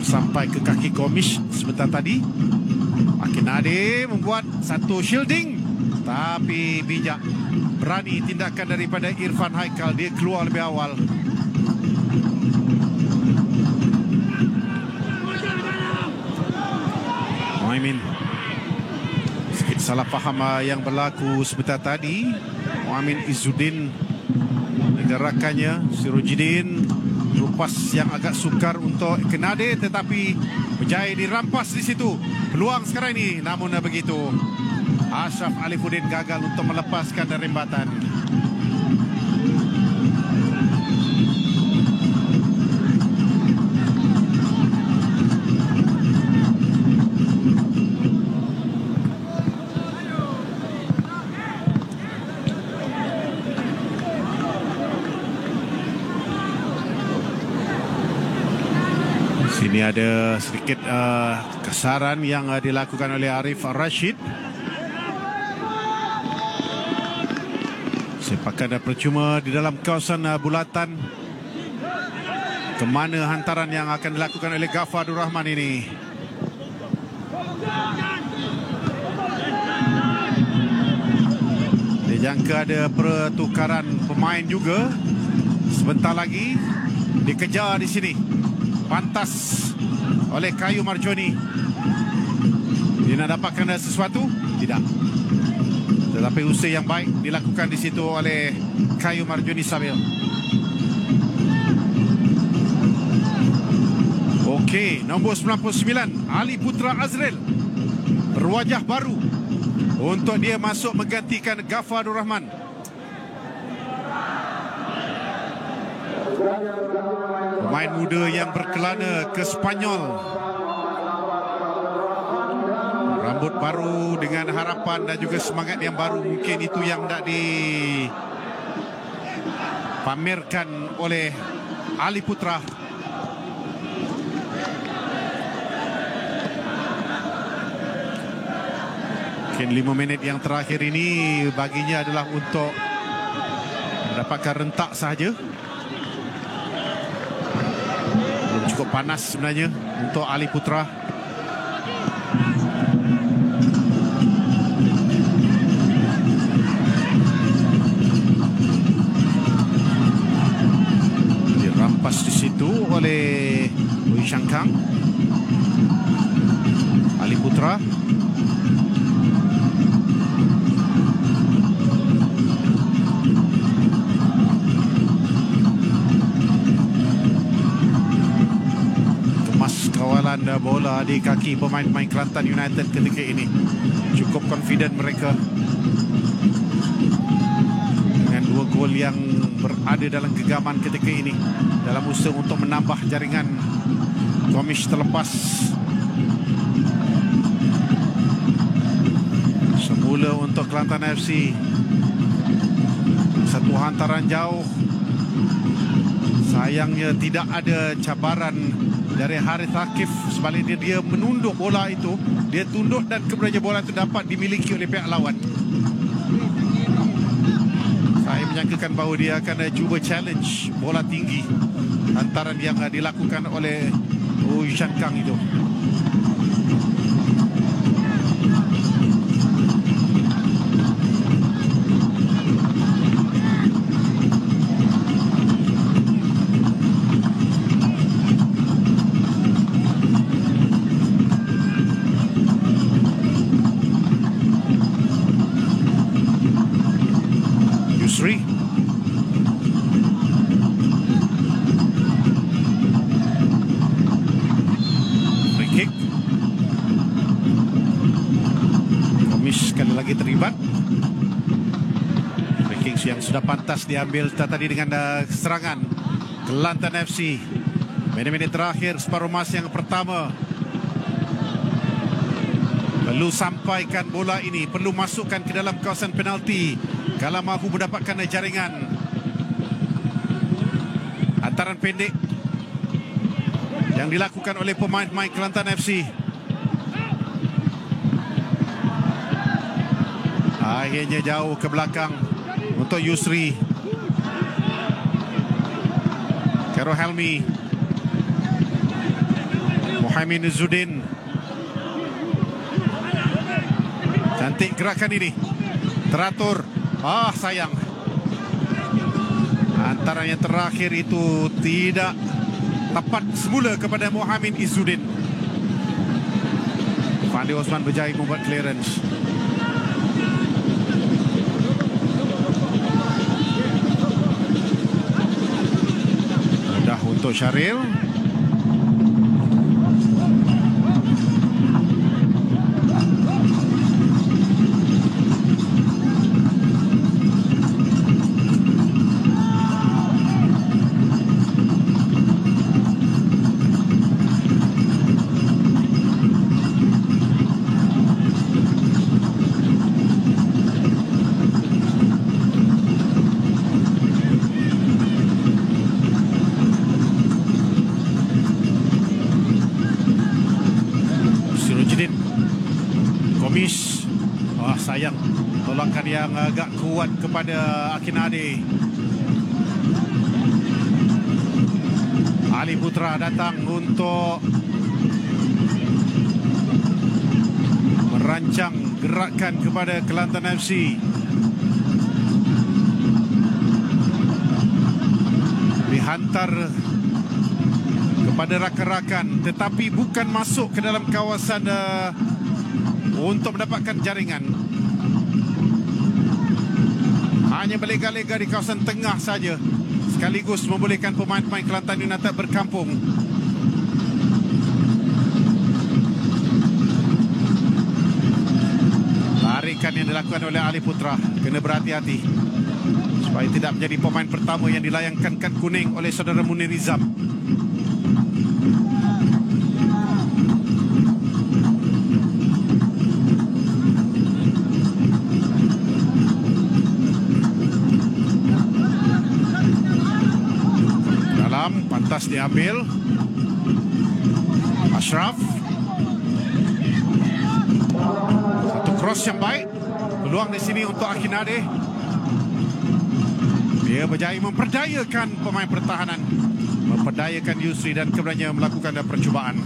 Sampai ke kaki Gomis sebentar tadi. Akinade membuat satu shielding tapi bijak. Berani tindakan daripada Irfan Haikal. Dia keluar lebih awal. Muaimin. Sikit salah faham yang berlaku sebentar tadi. Muaimin Izzuddin dengan rakannya Sirojidin. Rupas yang agak sukar untuk Akinade tetapi berjaya dirampas di situ. Peluang sekarang ini, namun begitu Ashraf Alifuddin gagal untuk melepaskan rembatan. Ini ada sedikit kesaran yang dilakukan oleh Arif Rashid. Sepakan percuma di dalam kawasan bulatan. Kemana hantaran yang akan dilakukan oleh Ghaffar Abdul Rahman ini? Dijangka ada pertukaran pemain juga. Sebentar lagi dikejar di sini. Pantas oleh Kayum Marjoni. Dia nak dapatkan sesuatu? Tidak. Tetapi usaha yang baik dilakukan di situ oleh Kayum Marjoni Sabil. Okey, nombor 99 Ali Putra Azril berwajah baru untuk dia masuk menggantikan Ghaffar Abdul Rahman. Pemain muda yang berkelana ke Spanyol. Rambut Rambut baru dengan harapan dan juga semangat yang baru. Mungkin itu yang tak dipamerkan oleh Ali Putra. Mungkin 5 minit yang terakhir ini baginya adalah untuk mendapatkan rentak sahaja. Belum cukup panas sebenarnya untuk Ali Putra. Dirampas di situ oleh Wei Shankang. Ali Putra. Kawalan bola di kaki pemain-pemain Kelantan United ketika ini. Cukup confident mereka dengan 2 gol yang berada dalam genggaman ketika ini dalam usaha untuk menambah jaringan Gomis terlepas. Semula untuk Kelantan FC satu hantaran jauh. Sayangnya tidak ada cabaran dari Harith Akif. Sebaliknya dia menunduk bola itu. Dia tunduk dan kemudian bola itu dapat dimiliki oleh pihak lawan. Saya menyangkakan bahawa dia akan cuba challenge bola tinggi hantaran yang dilakukan oleh Wei Shankang itu. Yusri. Free kick. Gomis sekali lagi terlibat. Free kick yang sudah pantas diambil tadi dengan serangan Kelantan FC. Minit-minit terakhir separuh masa yang pertama. Perlu sampaikan bola ini, perlu masukkan ke dalam kawasan penalti kalau mahu mendapatkan jaringan. Hantaran pendek yang dilakukan oleh pemain-pemain Kelantan FC. Akhirnya jauh ke belakang untuk Yusri. Kero Helmi. Muhammad Izzuddin. Cantik gerakan ini. Teratur. Sayang. Antara yang terakhir itu tidak tepat semula kepada Muhammad Izzuddin. Fandi Osman berjaya membuat clearance. Mudah untuk Syaril. Gomis. Sayang. Tolakan yang agak kuat kepada Akinade. Ali Putra datang untuk merancang gerakan kepada Kelantan FC. Dihantar kepada rakan-rakan tetapi bukan masuk ke dalam kawasan untuk mendapatkan jaringan. Hanya berlega-lega di kawasan tengah saja, sekaligus membolehkan pemain-pemain Kelantan United berkampung. Tarikan yang dilakukan oleh Ali Putra kena berhati-hati supaya tidak menjadi pemain pertama yang dilayangkan kad kuning oleh saudara Munir Rizam. lepas diambil. Ashraf. Satu cross yang baik. Peluang di sini untuk Akinade. Dia berjaya memperdayakan pemain pertahanan, memperdayakan Yusri dan kemudiannya melakukan percubaan.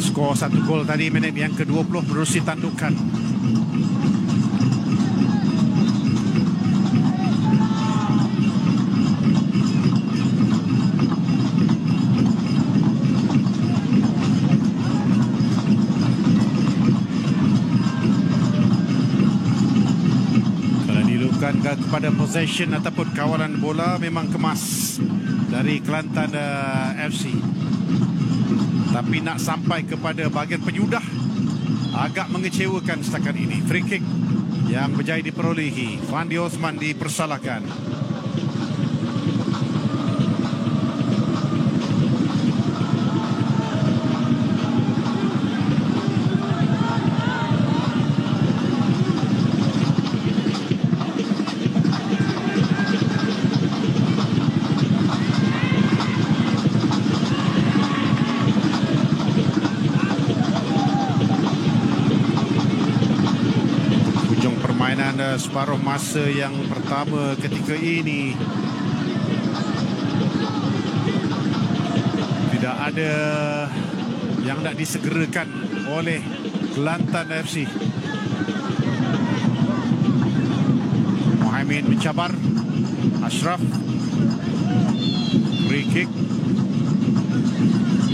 Skor 1 gol tadi minit yang ke-20 menerusi tandukan. Kalau dilukan kepada possession ataupun kawalan bola, memang kemas dari Kelantan FC. Tapi nak sampai kepada bahagian penyudah agak mengecewakan setakat ini. Free kick yang berjaya diperolehi. Fandi Osman dipersalahkan. Separuh masa yang pertama ketika ini tidak ada yang nak disegerakan oleh Kelantan FC. Mohaimin mencabar. Ashraf. Free kick.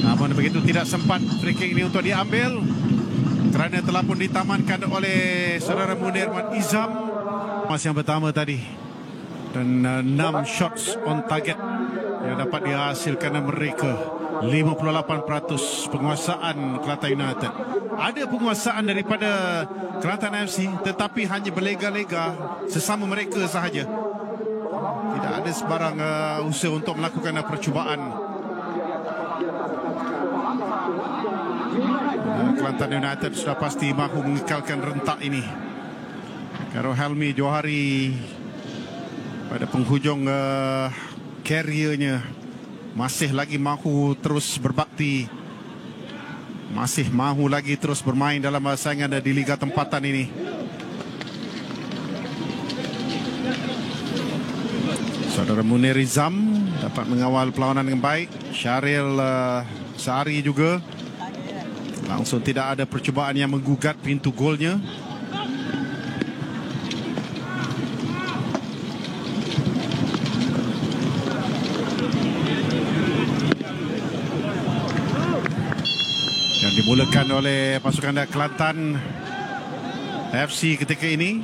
Namun begitu tidak sempat free kick ini untuk diambil kerana telah pun ditamankan oleh saudara Munir Mat Izam. Mas yang pertama tadi dan 6 shots on target yang dapat dihasilkan mereka. 58% penguasaan Kelantan United. Ada penguasaan daripada Kelantan FC tetapi hanya berlega-lega sesama mereka sahaja. Tidak ada sebarang usaha untuk melakukan percubaan. Kelantan United sudah pasti mahu mengekalkan rentak ini. Karo Helmi Johari pada penghujung kariernya masih lagi mahu terus berbakti, masih mahu lagi terus bermain dalam saingan di Liga Tempatan ini. Saudara Munir Izam dapat mengawal perlawanan dengan baik. Syaril Sehari juga langsung tidak ada percubaan yang menggugat pintu golnya. Dimulakan oleh pasukan Kelantan FC ketika ini.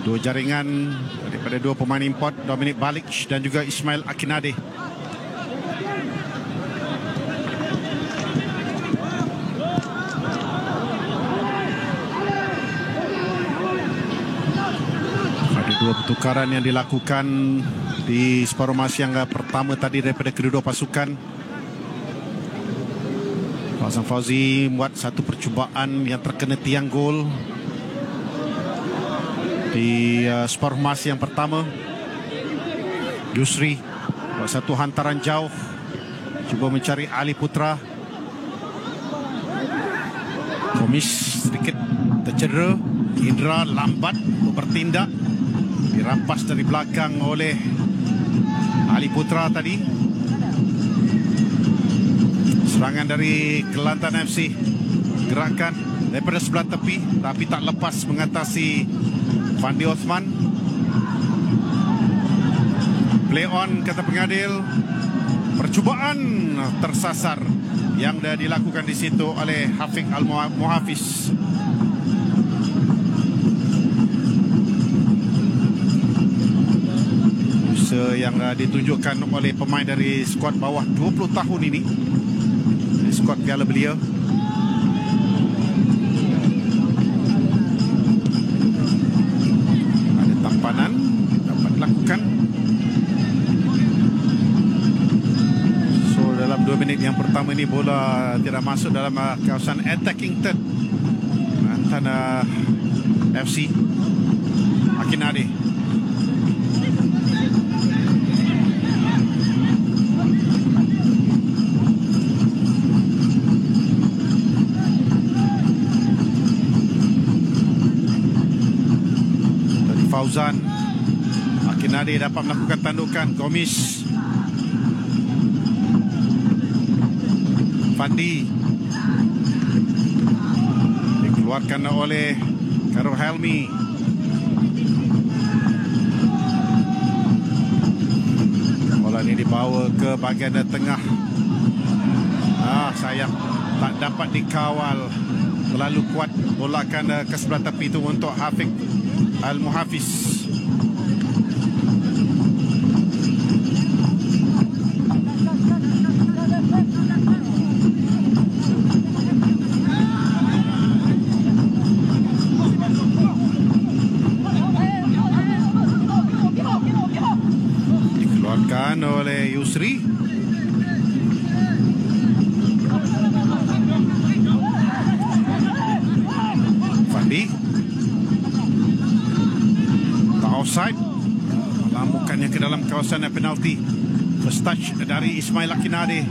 Dua jaringan daripada dua pemain import, Dominic Balic dan juga Ismail Akinade. Ada dua pertukaran yang dilakukan di separuh masa yang pertama tadi daripada kedua pasukan. Fazan Fauzi buat satu percubaan yang terkena tiang gol di separuh masa yang pertama. Yusri buat satu hantaran jauh, cuba mencari Ali Putra. Komis sedikit tercedera. Indra lambat untuk bertindak, dirampas dari belakang oleh Ali Putra tadi. Serangan dari Kelantan FC, gerakan daripada sebelah tepi tapi tak lepas mengatasi Fandi Osman. Play on kata pengadil. Percubaan tersasar yang dah dilakukan di situ oleh Hafiq Al-Muhafiz. Usaha yang ditunjukkan oleh pemain dari skuad bawah 20 tahun ini, skuad Piala Belia. Ada tampanan dapat dilakukan. minit yang pertama ini bola tidak masuk dalam kawasan attacking third antara FC Akinade. Dari Fauzan, Akinade dapat melakukan tandukan. Gomis, Fandi dikeluarkan oleh Karul Helmi. Bola ini dibawa ke bahagian tengah. Sayang tak dapat dikawal terlalu kuat. Bola akan ke sebelah tepi itu untuk Hafiq Al-Muhafiz. Oleh Yusri. Fandi tak offside, melambungkannya ke dalam kawasan penalti. First touch dari Ismail Akinade.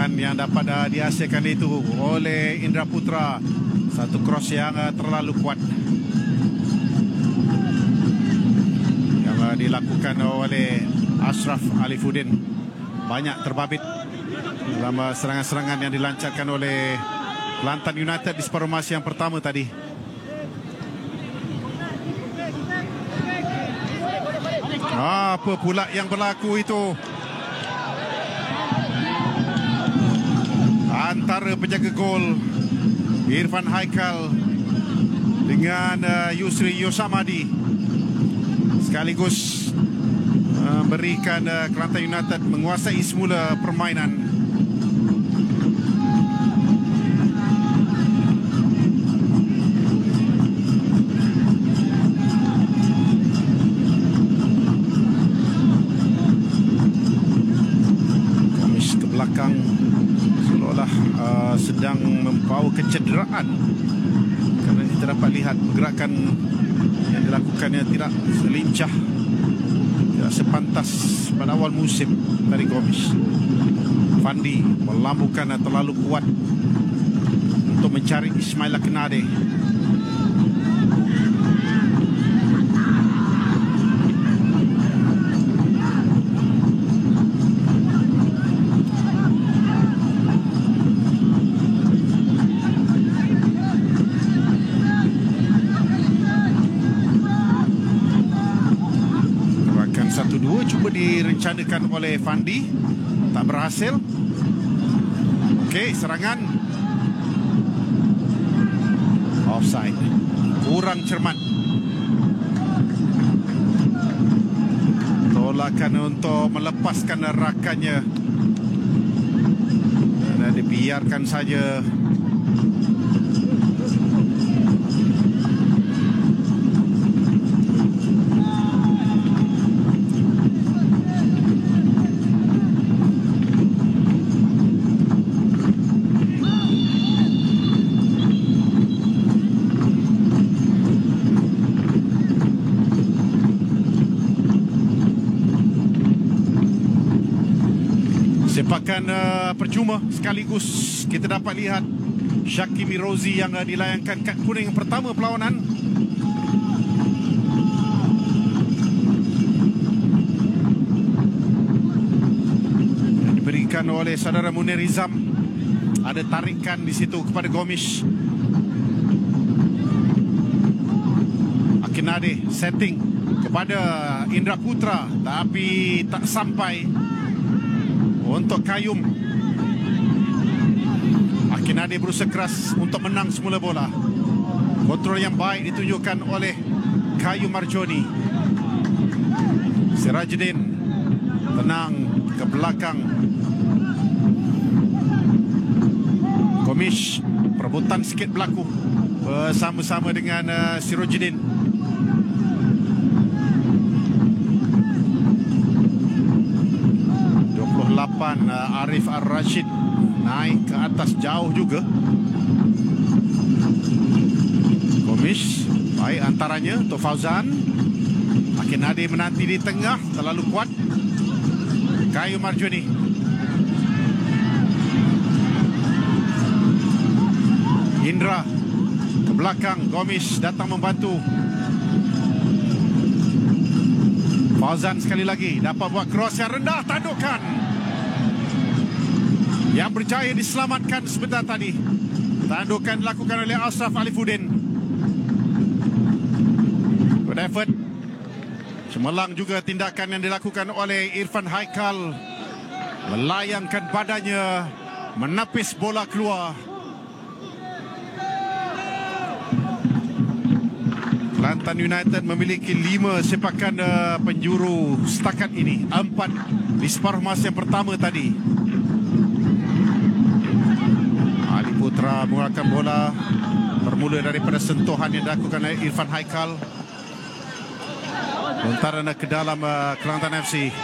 Yang dapat dihasilkan itu oleh Indra Putra. Satu cross yang terlalu kuat yang dilakukan oleh Ashraf Alifuddin. Banyak terbabit dalam serangan-serangan yang dilancarkan oleh Kelantan United di separuh masa yang pertama tadi. Apa pula yang berlaku itu? Antara penjaga gol Irfan Haikal dengan Yusri Yosamadi sekaligus memberikan Kelantan United menguasai semula permainan. Gomis ke belakang seolah sedang membawa kecederaan kerana kita dapat lihat pergerakan yang dilakukannya tidak selincah, tidak sepantas pada awal musim dari Gomis. Fandi melambungkan terlalu kuat untuk mencari Ismail Akinade. Cuba direncanakan oleh Fandi, tak berhasil. Okey, serangan offside, kurang cermat. Tolakan untuk melepaskan rakannya dan dibiarkan saja. Sepakan percuma sekaligus kita dapat lihat Syaki Mirozi yang dilayangkan kad kuning pertama perlawanan. Yang diberikan oleh saudara Munir Rizam. Ada tarikan di situ kepada Gomis. Akinade setting kepada Indra Putra tapi tak sampai untuk Kayum. Akinade berusaha keras untuk menang semula bola. Kontrol yang baik ditunjukkan oleh Kayu Marjoni. Sirajuddin tenang ke belakang. Gomis perebutan sikit berlaku bersama-sama dengan Sirajuddin. Arif Ar-Rashid naik ke atas jauh juga. Gomis baik antaranya untuk Fauzan. Makin Nadi menanti di tengah, terlalu kuat. Kayu Marjoni. Indra ke belakang. Gomis datang membantu. Fauzan sekali lagi dapat buat cross yang rendah, tandukan yang berjaya diselamatkan sebentar tadi. Tandukan dilakukan oleh Ashraf Alifuddin. Good effort. Cemerlang juga tindakan yang dilakukan oleh Irfan Haikal. Melayangkan badannya, menepis bola keluar. Kelantan United memiliki 5 sepakan penjuru setakat ini. 4 di separuh masa yang pertama tadi. Ali Putra mengeluarkan bola bermula daripada sentuhan yang dilakukan oleh Irfan Haikal. Lontaran ke dalam Kelantan FC.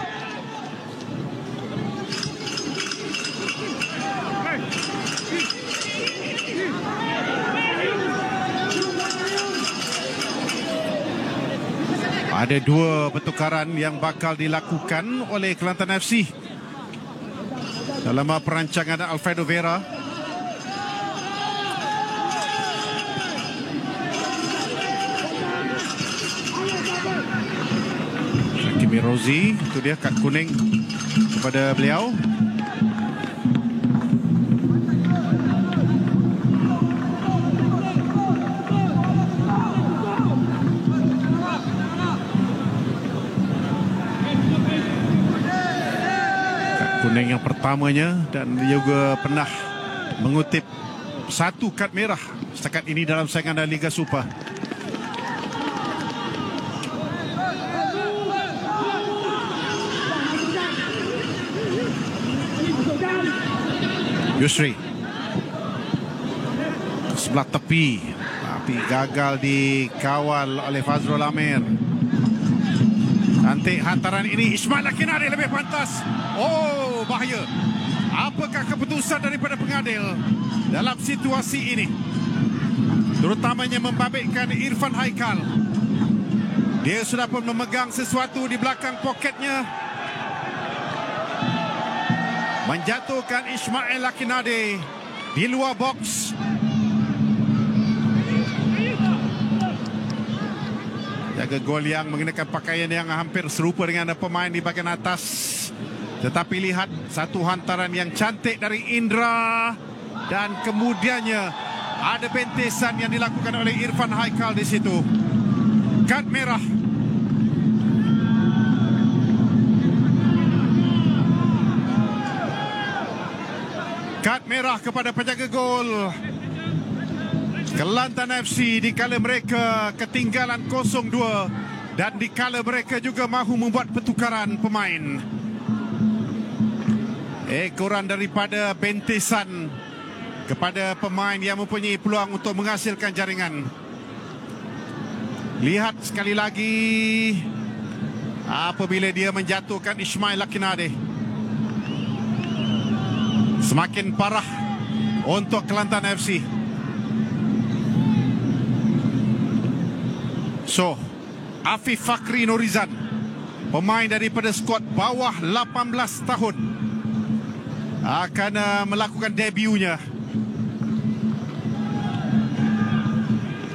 Ada 2 pertukaran yang bakal dilakukan oleh Kelantan FC dalam perancangan Alfredo Vera. Hakimi Rozi, itu dia kad kuning kepada beliau. Kuning yang pertamanya, dan dia juga pernah mengutip 1 kad merah setakat ini dalam saingan Liga Super. Yusri sebelah tepi, tapi gagal dikawal oleh Fazrul Amir. Cantik hantaran ini. Ismail Lakinari lebih pantas. Oh, bahaya. Apakah keputusan daripada pengadil dalam situasi ini? Terutamanya membabitkan Irfan Haikal. Dia sudah pun memegang sesuatu di belakang poketnya. Menjatuhkan Ismail Lakinari di luar box. Jaga gol yang mengenakan pakaian yang hampir serupa dengan pemain di bahagian atas. Tetapi lihat satu hantaran yang cantik dari Indra. Dan kemudiannya ada bentesan yang dilakukan oleh Irfan Haikal di situ. Kad merah. Kad merah kepada penjaga gol Kelantan FC dikala mereka ketinggalan 0-2 dan dikala mereka juga mahu membuat pertukaran pemain. Ekoran daripada bentesan kepada pemain yang mempunyai peluang untuk menghasilkan jaringan. Lihat sekali lagi apabila dia menjatuhkan Ismail Lakinari. Semakin parah untuk Kelantan FC. So, Afif Fakri Norizan, pemain daripada skuad bawah 18 tahun, akan melakukan debunya.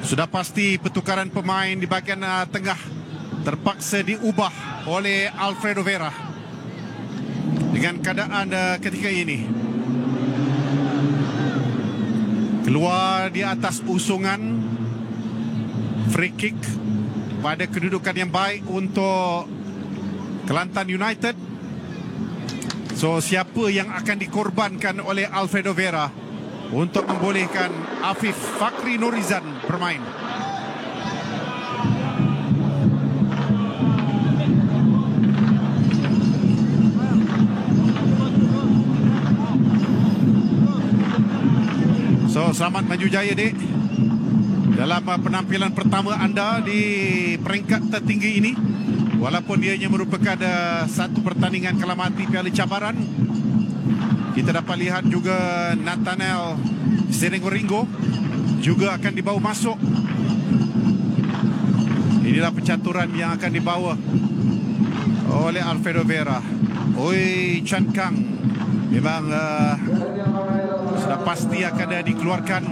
Sudah pasti pertukaran pemain di bahagian tengah terpaksa diubah oleh Alfredo Vera dengan keadaan ketika ini. Keluar di atas usungan, free kick pada kedudukan yang baik untuk Kelantan United. So, siapa yang akan dikorbankan oleh Alfredo Vera untuk membolehkan Afif Fakri Norizan bermain? selamat maju jaya, Dek. Dalam penampilan pertama anda di peringkat tertinggi ini, walaupun ianya merupakan satu pertandingan kelamati Piala Cabaran, kita dapat lihat juga Nathanael Seringoringo juga akan dibawa masuk. Inilah pencaturan yang akan dibawa oleh Alfredo Vera. Oi Chan Kang memang sudah pasti akan dikeluarkan.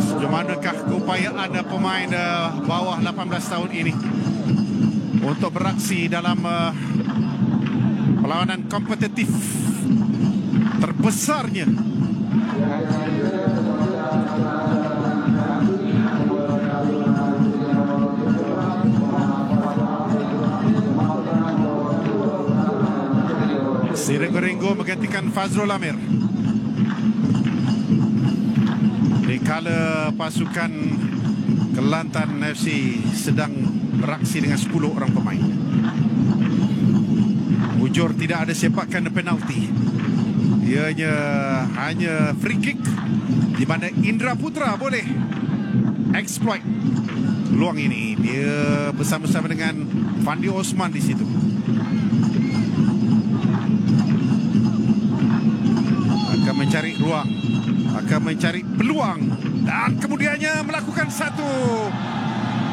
Sejauh manakah keupayaan pemain bawah 18 tahun ini untuk beraksi dalam perlawanan kompetitif terbesarnya? Seringoringo menggantikan Fazrul Amir. Dikala pasukan Kelantan FC sedang beraksi dengan 10 orang pemain. Mujur tidak ada sepakan penalti. Ianya hanya free kick, di mana Indra Putra boleh exploit peluang ini. Dia bersama-sama dengan Fandi Osman di situ. Akan mencari ruang, akan mencari peluang, dan kemudiannya melakukan satu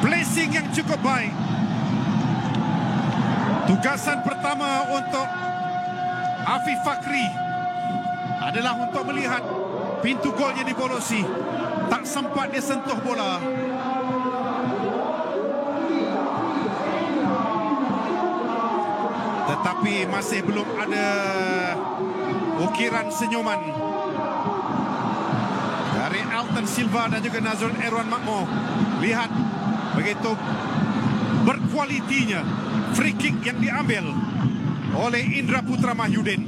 placing yang cukup baik. Tugasan pertama untuk Afif Fakri adalah untuk melihat pintu golnya dibolosi. Tak sempat dia sentuh bola. Tetapi masih belum ada ukiran senyuman dari Alton Silva dan juga Nazrul Erwan Makmo. Lihat begitu berkualitinya free kick yang diambil oleh Indra Putra Mahyudin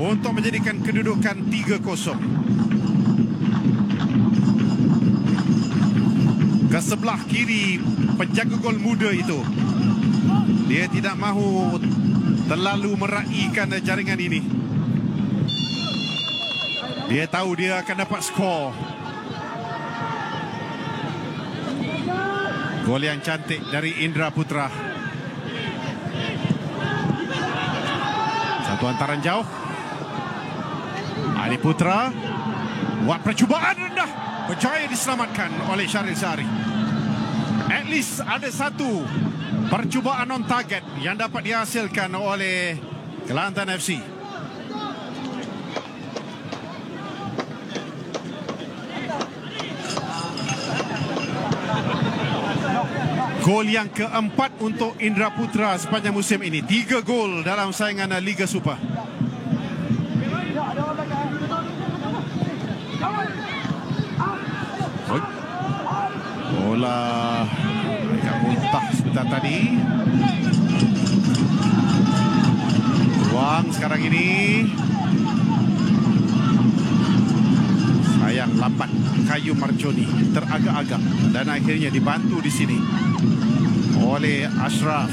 untuk menjadikan kedudukan 3-0. Ke sebelah kiri penjaga gol muda itu, dia tidak mahu terlalu meraihkan jaringan ini. Dia tahu dia akan dapat skor. Gol yang cantik dari Indra Putra. Satu hantaran jauh. Ali Putra buat percubaan rendah, berjaya diselamatkan oleh Syaril Sari. At least ada satu percubaan on target yang dapat dihasilkan oleh Kelantan FC. Gol yang keempat untuk Indra Putra sepanjang musim ini. 3 gol dalam saingan Liga Super. Bola agak muntah sebentar tadi. Ruang sekarang ini. Sayang lambat Kayu Marjoni, teragak-agak, dan akhirnya dibantu di sini oleh Ashraf.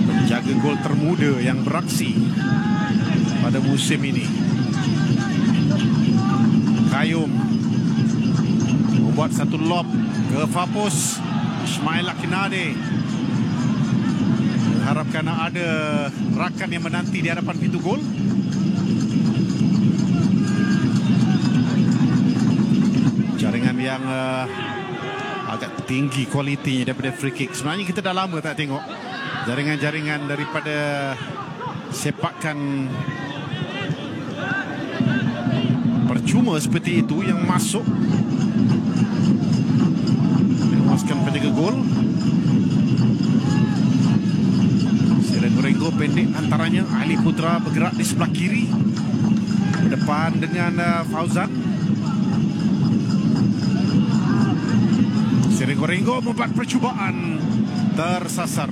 Penjaga gol termuda yang beraksi pada musim ini. Kayum membuat satu lob ke Fapus. Ismail Akinade harapkan ada rakan yang menanti di hadapan pintu gol. Jaringan yang agak tinggi kualitinya daripada free kick. Sebenarnya kita dah lama tak tengok jaringan-jaringan daripada sepakan percuma seperti itu yang masuk memuaskan penjaga gol. Seringoringo pendek antaranya. Ali Putra bergerak di sebelah kiri berdepan dengan Fauzan. Seringoringo membuat percubaan, tersasar.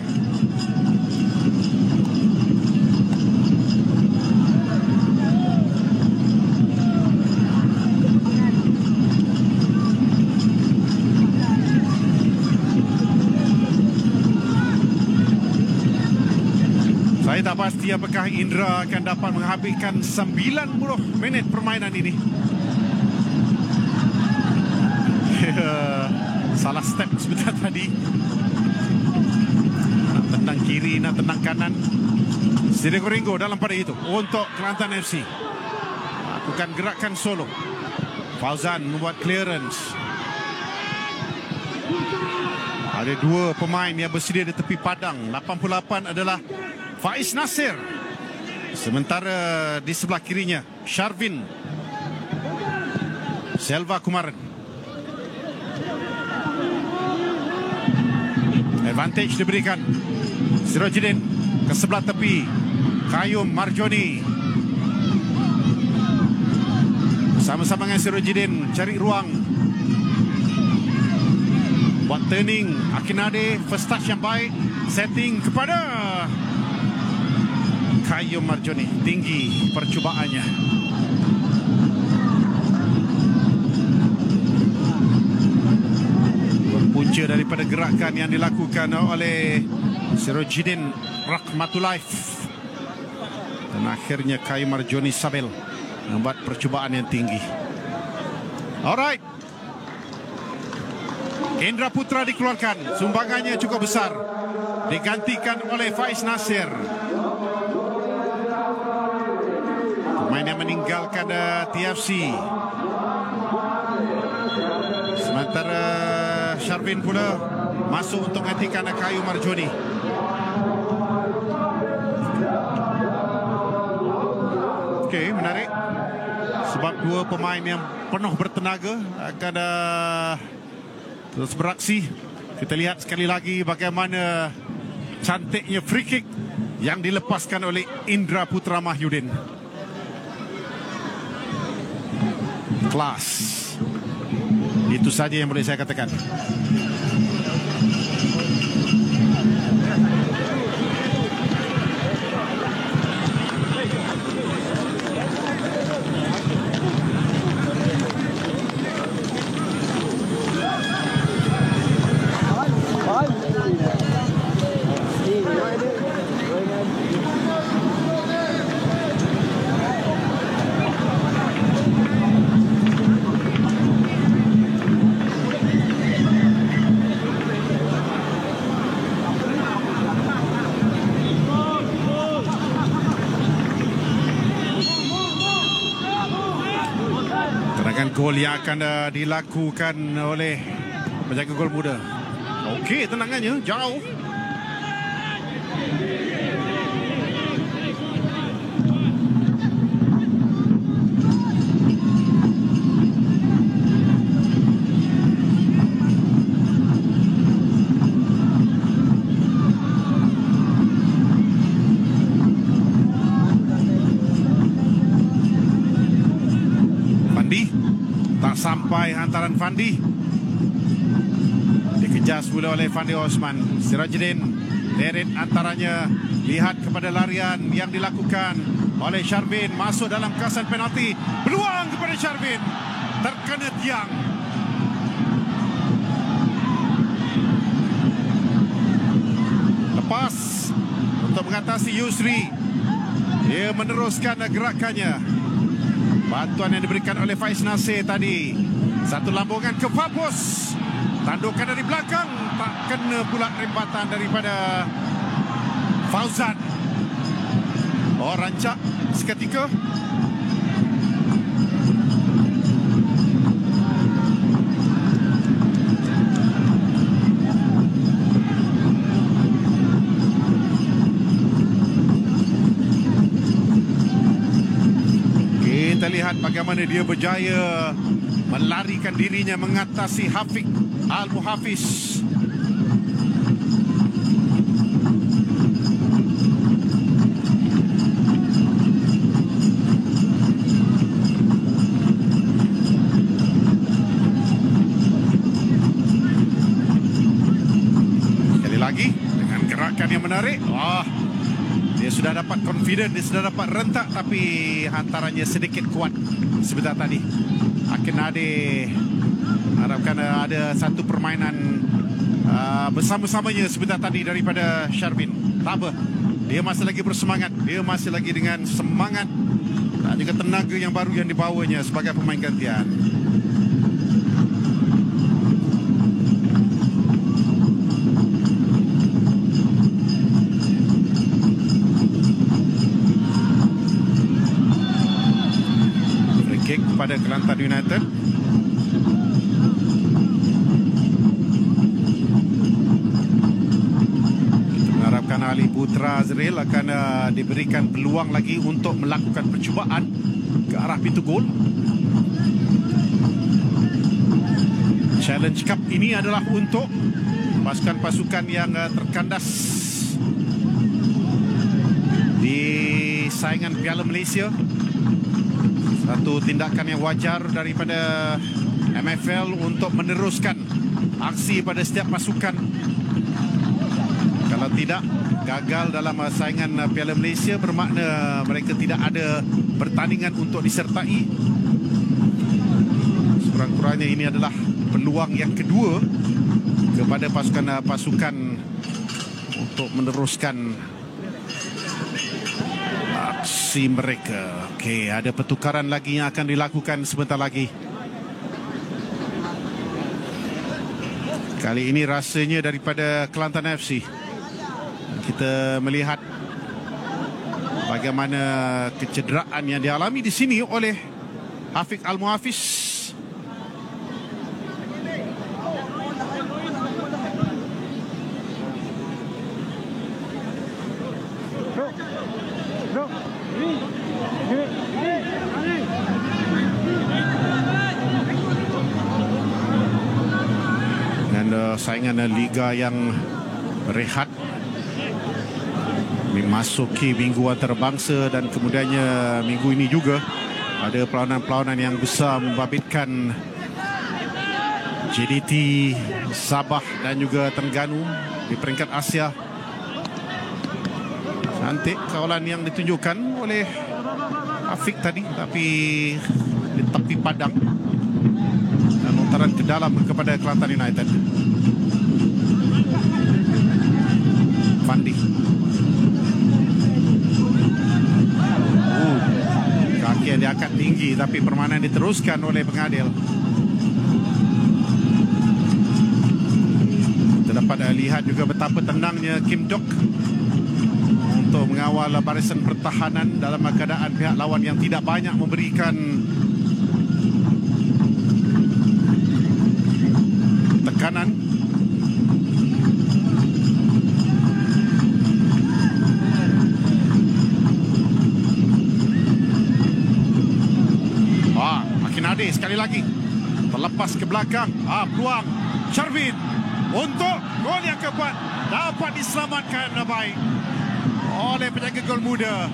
Saya tak pasti apakah Indra akan dapat menghabiskan 90 minit permainan ini. Salah step sebentar tadi. Nak tendang kiri, nak tendang kanan. Sidigo Ringo dalam pada itu untuk Kelantan FC. Lakukan gerakan solo. Fauzan membuat clearance. Ada dua pemain yang bersedia di tepi padang. 88 adalah Faiz Nasir. Sementara di sebelah kirinya Sharvin Selva Kumaran. Advantage diberikan Sirojidin ke sebelah tepi. Qayyum Marjoni sama-sama dengan Sirojidin cari ruang buat turning. Akinade first touch yang baik, setting kepada Qayyum Marjoni. Tinggi percubaannya. Berpunca daripada gerakan yang dilakukan oleh Sirojidin Rahmatulaif. Dan akhirnya Qayyum Marjoni Sabel membuat percubaan yang tinggi. Alright. Indra Putra dikeluarkan. Sumbangannya cukup besar. Digantikan oleh Faiz Nasir. Pemain yang meninggalkan TFC. Sementara Sharvin pula masuk untuk gantikan Qayyum Marjoni. Okey, menarik. Sebab dua pemain yang penuh bertenaga akan terus beraksi. Kita lihat sekali lagi bagaimana cantiknya free kick yang dilepaskan oleh Indra Putra Mahyudin. Kelas. Itu saja yang boleh saya katakan. Gol yang akan dilakukan oleh penjaga gol muda. Okey, tendangannya jauh. Sampai hantaran Fandi. Dikejar semula oleh Fandi Osman. Sirajudin deret antaranya. Lihat kepada larian yang dilakukan oleh Sharvin. Masuk dalam kawasan penalti. Peluang kepada Sharvin. Terkena tiang. Lepas untuk mengatasi Yusri. Dia meneruskan gerakannya. Bantuan yang diberikan oleh Faiz Nasir tadi. Satu lambungan ke Fabus. Tandukan dari belakang. Tak kena pula rembatan daripada Fauzan. Oh, rancak seketika. Kita lihat bagaimana dia berjaya melarikan dirinya mengatasi Hafiq Al-Muhafiz. Sekali lagi dengan gerakan yang menarik. Dia sudah dapat confident, dia sudah dapat rentak, tapi hantarannya sedikit kuat sebentar tadi. Akinade harapkan ada satu permainan bersama-samanya sebentar tadi daripada Sharvin. Tak apa, Dia masih lagi bersemangat. Dia masih lagi dengan semangat dan juga tenaga yang baru yang dibawanya sebagai pemain gantian. Free kick kepada Kelantan United. Ali Putra Azril akan diberikan peluang lagi untuk melakukan percubaan ke arah pintu gol. Challenge Cup ini adalah untuk pasukan-pasukan yang terkandas di saingan Piala Malaysia. Satu tindakan yang wajar daripada MFL untuk meneruskan aksi pada setiap pasukan. Kalau tidak, gagal dalam saingan Piala Malaysia bermakna mereka tidak ada pertandingan untuk disertai. Sekurang-kurangnya ini adalah peluang yang kedua kepada pasukan-pasukan untuk meneruskan aksi mereka. Okey, ada pertukaran lagi yang akan dilakukan sebentar lagi. Kali ini rasanya daripada Kelantan FC. Kita melihat bagaimana kecederaan yang dialami di sini oleh Hafiq Al-Muhafiz. Dan saingan liga yang berehat memasuki minggu antarabangsa dan kemudiannya minggu ini juga ada perlawanan-perlawanan yang besar membabitkan JDT, Sabah dan juga Terengganu di peringkat Asia. Cantik kawalan yang ditunjukkan oleh Afiq tadi, tapi di tepi padang dan lontaran ke dalam kepada Kelantan United. Fandi. Kaki yang diangkat tinggi tapi permainan diteruskan oleh pengadil. Kita dapat lihat juga betapa tenangnya Kim Dok untuk mengawal barisan pertahanan dalam keadaan pihak lawan yang tidak banyak memberikan tekanan. Sekali lagi terlepas ke belakang. Peluang Sharvin untuk gol yang keempat dapat diselamatkan baik oleh penjaga gol muda.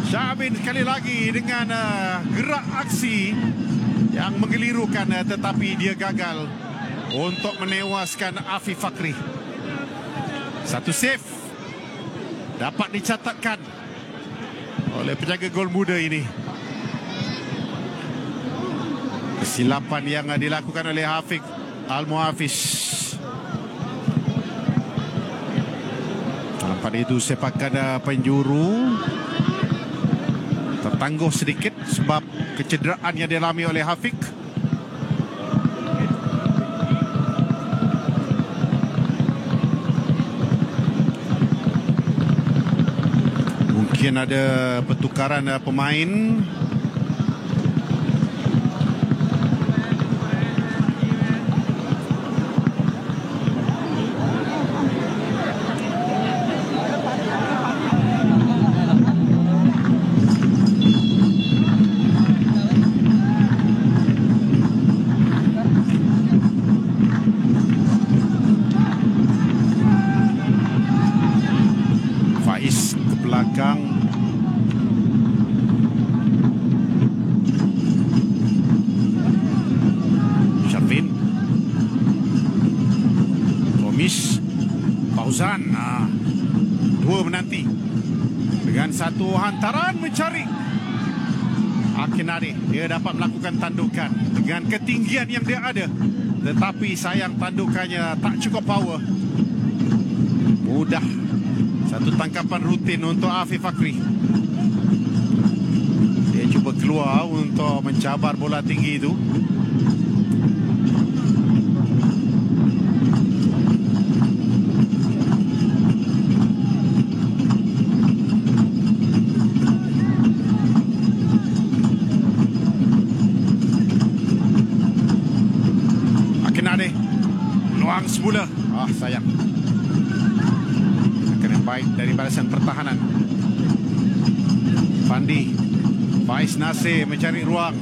Sharvin sekali lagi dengan gerak aksi yang menggelirukan, tetapi dia gagal untuk menewaskan Afif Fakri. Satu save dapat dicatatkan oleh penjaga gol muda ini. Kesilapan yang dilakukan oleh Hafiq Al-Muhafiz. Dalam pada itu sepakan penjuru tertangguh sedikit sebab kecederaan yang dialami oleh Hafiq. Mungkin ada pertukaran pemain. Fauzan dua menanti dengan satu hantaran mencari Akinade. Dia dapat melakukan tandukan dengan ketinggian yang dia ada, tetapi sayang tandukannya tak cukup power. Mudah Satu tangkapan rutin untuk Afif Fakri. Dia cuba keluar untuk mencabar bola tinggi itu. Akinade, peluang semula. Sayang. Yang baik dari barisan pertahanan. Fandi, Faiz Nasir mencari ruang.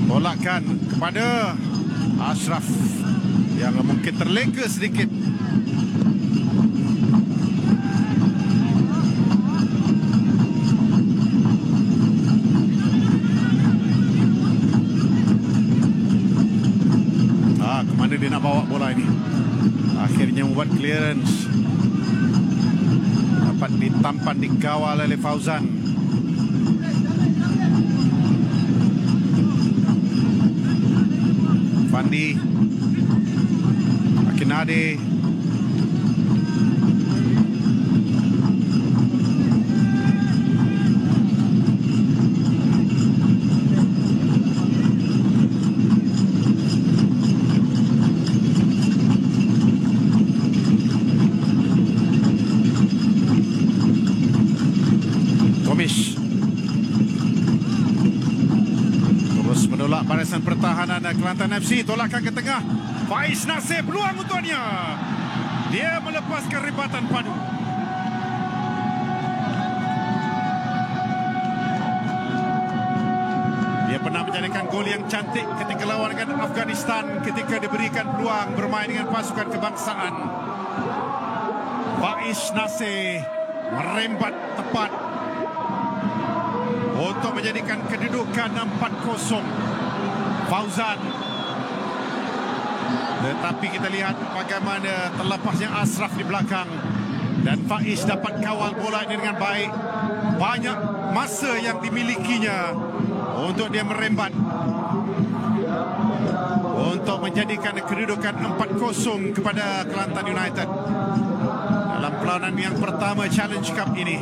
Tolakkan kepada Ashraf yang mungkin terleka sedikit. Kemana dia nak bawa bola ini? Akhirnya membuat clearance. Dapat ditampan, dikawal oleh Fauzan. Fandi, Akinade, terus menolak barisan pertahanan Kelantan FC. Tolakkan ke tengah. Faiz Nasir, peluang untuknya. Dia melepaskan rebatan padu. Dia pernah menjadikan gol yang cantik ketika lawan dengan Afghanistan, ketika diberikan peluang bermain dengan pasukan kebangsaan. Faiz Nasir merembat tepat untuk menjadikan kedudukan 4-0. Fauzan. Tetapi kita lihat bagaimana terlepasnya Ashraf di belakang. Dan Faiz dapat kawal bola ini dengan baik. Banyak masa yang dimilikinya untuk dia merembat, untuk menjadikan kedudukan 4-0 kepada Kelantan United dalam perlawanan yang pertama Challenge Cup ini,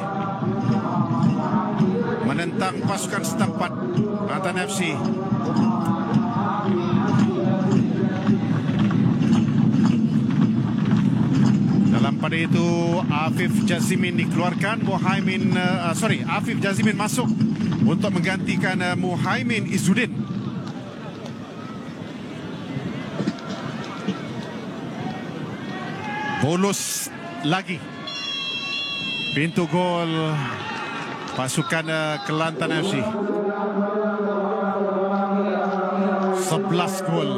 menentang pasukan setempat Kelantan FC. Dalam pada itu Afif Jazimin dikeluarkan, Afif Jazimin masuk untuk menggantikan Muhaimin Izzuddin. Bolos lagi pintu gol pasukan Kelantan FC. 11 gol.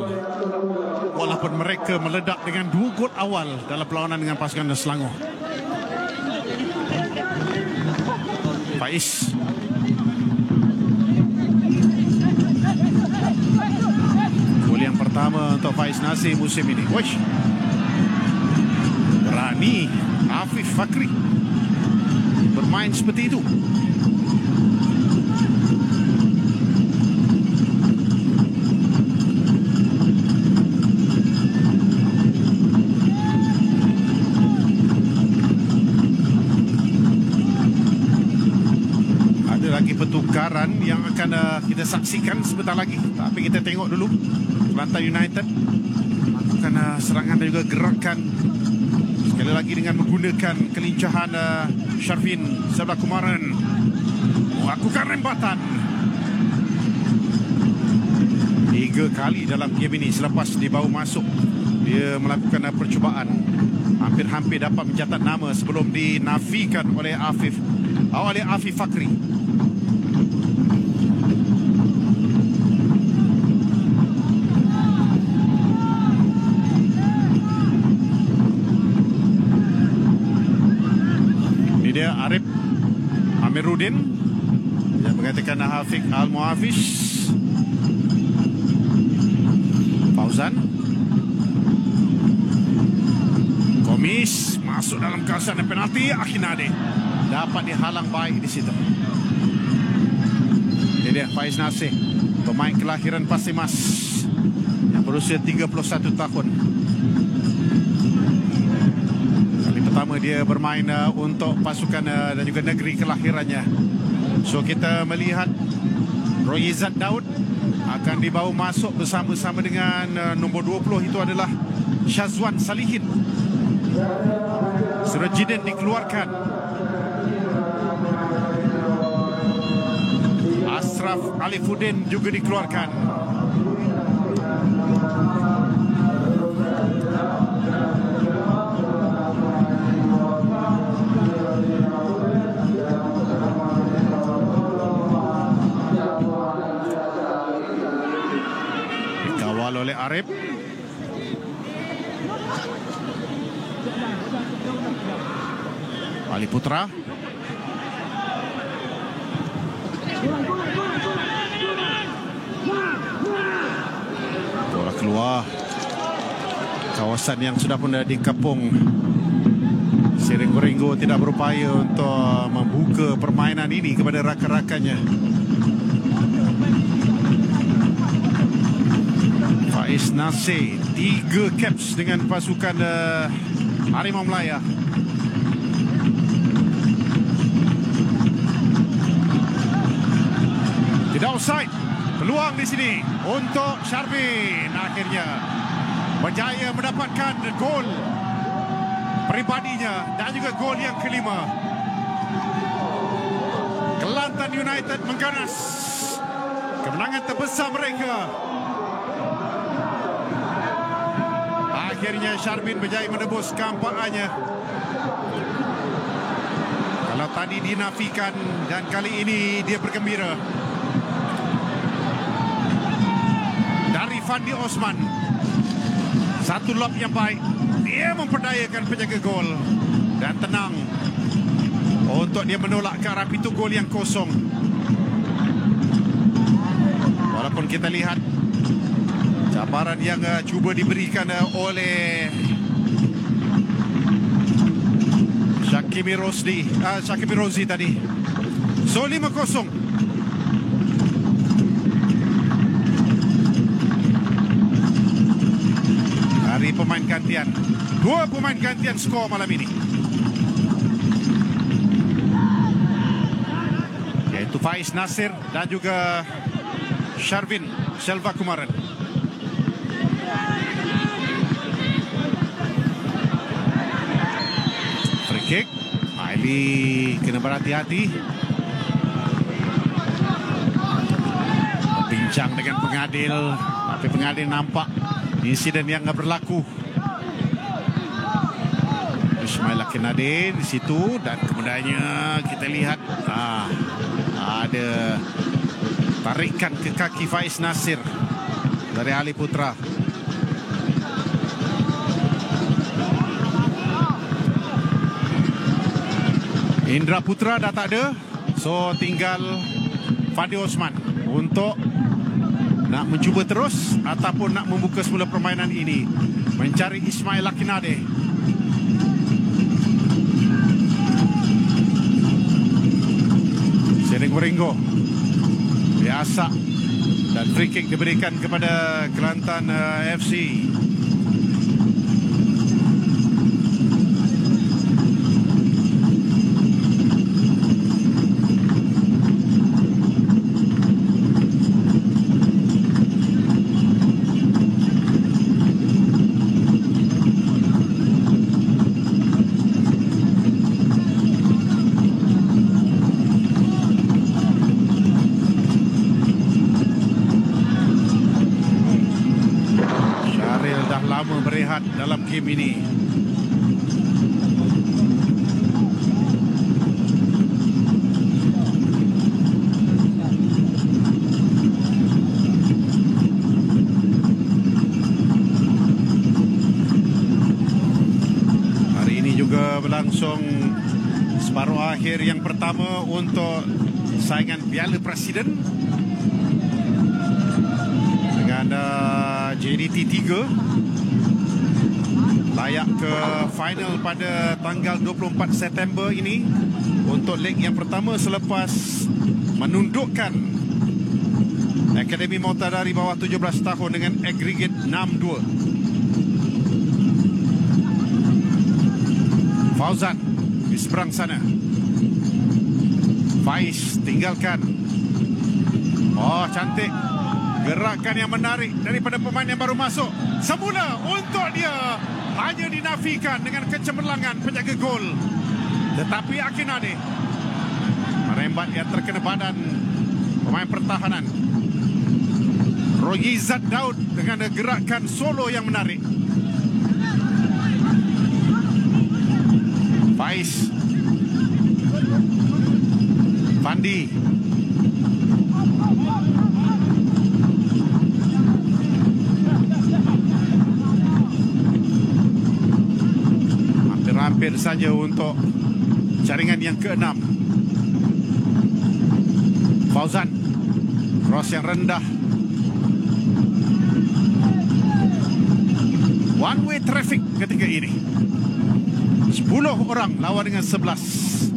Walaupun mereka meledak dengan 2 gol awal dalam perlawanan dengan pasukan Selangor. Faiz. Gol yang pertama untuk Faiz Nasir musim ini. Wish. Berani Afif Fakri bermain seperti itu. Lagi pertukaran yang akan kita saksikan sebentar lagi. Tapi kita tengok dulu Kelantan United melakukan serangan dan juga gerakan sekali lagi dengan menggunakan kelincahan Sharvin sebelah Kumaran melakukan rembatan 3 kali dalam game ini. Selepas dia baru masuk, dia melakukan percubaan, hampir-hampir dapat mencatat nama sebelum dinafikan oleh Afif Fakri. Dia Arif Amiruddin yang mengatakan Hafiq Al-Muhafiz. Fauzan. Komis masuk dalam kawasan penalti. Akinade dapat dihalang baik di situ. Ini dia Faiz Nasir, pemain kelahiran Pasimas yang berusia 31 tahun. Kali pertama pertama dia bermain untuk pasukan dan juga negeri kelahirannya. So kita melihat Roy Izzat Daud akan dibawa masuk bersama-sama dengan nombor 20 itu adalah Syazwan Salihin. Surajidin dikeluarkan. Ashraf Alifuddin juga dikeluarkan. Dikawal oleh Arif. Ali Putra. Bola keluar. Kawasan yang sudah pun dikepung. Siringgo tidak berupaya untuk membuka permainan ini kepada rakan-rakannya. Faiz Nasir 3 caps dengan pasukan Harimau Melaya. Tidak offside. Peluang di sini untuk Syarbin. Akhirnya berjaya mendapatkan gol peribadinya dan juga gol yang kelima. Kelantan United mengganas kemenangan terbesar mereka. Akhirnya Syarbin berjaya menebus kampaannya. Kalau tadi dinafikan dan kali ini dia bergembira. Dari Fandi Osman, satu lob yang baik, dia memperdayakan penjaga gol dan tenang untuk dia menolak ke arah pintu gol yang kosong. Walaupun kita lihat cabaran yang cuba diberikan oleh Syakimi Rozi tadi. So 5-0. Dari pemain gantian. 2 pemain gantian skor malam ini. Yaitu Faiz Nasir dan juga Syarbin Selva Kumaran. Free kick. Aili kena berhati-hati. Bincang dengan pengadil. Tapi pengadil nampak insiden yang berlaku. Ismail Akinade di situ dan kemudiannya kita lihat ada tarikan ke kaki Faiz Nasir dari Ali Putra. Indra Putra dah tak ada, so tinggal Fandi Osman untuk nak mencuba terus ataupun nak membuka semula permainan ini, mencari Ismail Akinade. Siringgo biasa dan free kick diberikan kepada Kelantan FC. Berehat dalam game ini. Hari ini juga berlangsung separuh akhir yang pertama untuk saingan Piala Presiden dengan JDT 3 layak ke final pada tanggal 24 September ini untuk leg yang pertama selepas menundukkan Akademi Motadari bawah 17 tahun dengan agregat 6-2. Fauzan di seberang sana. Faiz tinggalkan. Oh, cantik. Gerakan yang menarik daripada pemain yang baru masuk. Semula untuk dia hanya dinafikan dengan kecemerlangan penjaga gol. Tetapi Akinade merembat yang terkena badan pemain pertahanan. Royizat Daud dengan gerakan solo yang menarik. Faiz, Fandi, hampir saja untuk jaringan yang ke-6. Fauzan, cross yang rendah. One way traffic ketika ini. 10 orang lawan dengan 11.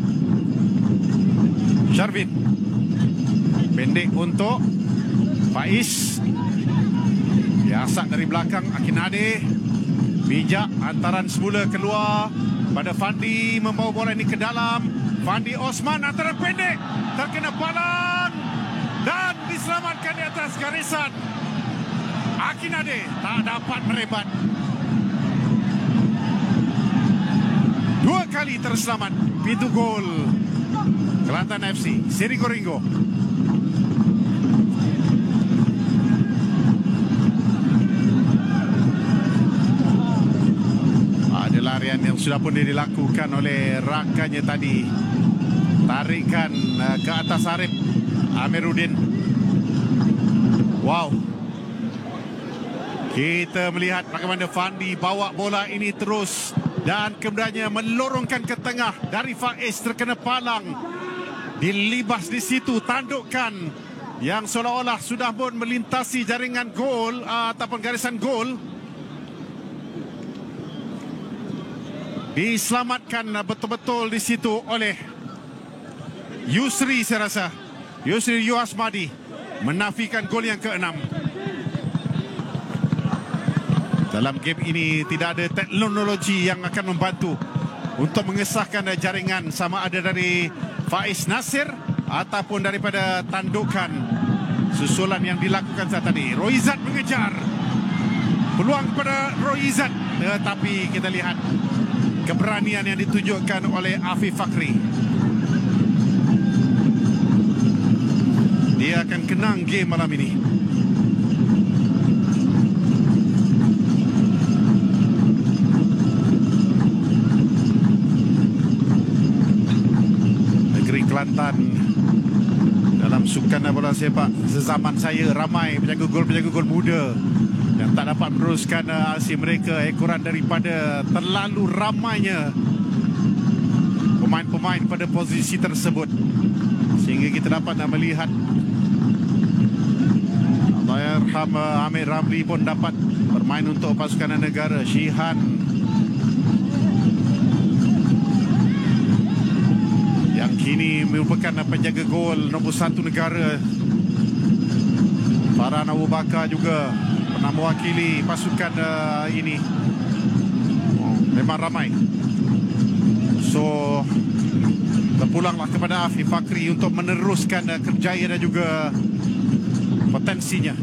Sharvin, pendek untuk Faiz. Biasa dari belakang Akinade. Bijak antaran semula keluar pada Fandi, membawa bola ini ke dalam. Fandi Osman antara pendek, terkena balan dan diselamatkan di atas garisan. Akinade tak dapat merebat. 2 kali terselamat. Pintu gol Kelantan FC, Seri Goringo. Ada larian yang sudah pun dilakukan oleh rakannya tadi. Tarikan ke atas Arif Amiruddin. Wow. Kita melihat bagaimana Fandi bawa bola ini terus dan kemudiannya melorongkan ke tengah. Dari Faiz terkena palang. Dilibas di situ, tandukkan yang seolah-olah sudah pun melintasi jaringan gol ataupun garisan gol. Diselamatkan betul-betul di situ oleh Yusri, saya rasa. Yusri Yuasmadi menafikan gol yang ke-6. Dalam game ini tidak ada teknologi yang akan membantu untuk mengesahkan jaringan, sama ada dari Faiz Nasir ataupun daripada tandukan susulan yang dilakukan saat tadi. Royizat mengejar. Peluang kepada Royizat, tetapi kita lihat keberanian yang ditunjukkan oleh Afif Fakri. Dia akan kenang game malam ini. Negeri Kelantan dalam sukan bola sepak sezaman saya, ramai penjaga gol muda yang tak dapat meneruskan aksi mereka ekoran daripada terlalu ramainya pemain-pemain pada posisi tersebut, sehingga kita dapat melihat Allahyarham Amir Ramli pun dapat bermain untuk pasukan negara. Syihan yang kini merupakan penjaga gol nombor 1 negara. Farhan Abu Bakar juga pernah mewakili pasukan ini. Memang ramai. So terpulanglah kepada Afif Fakri untuk meneruskan kerjaya dan juga potensinya.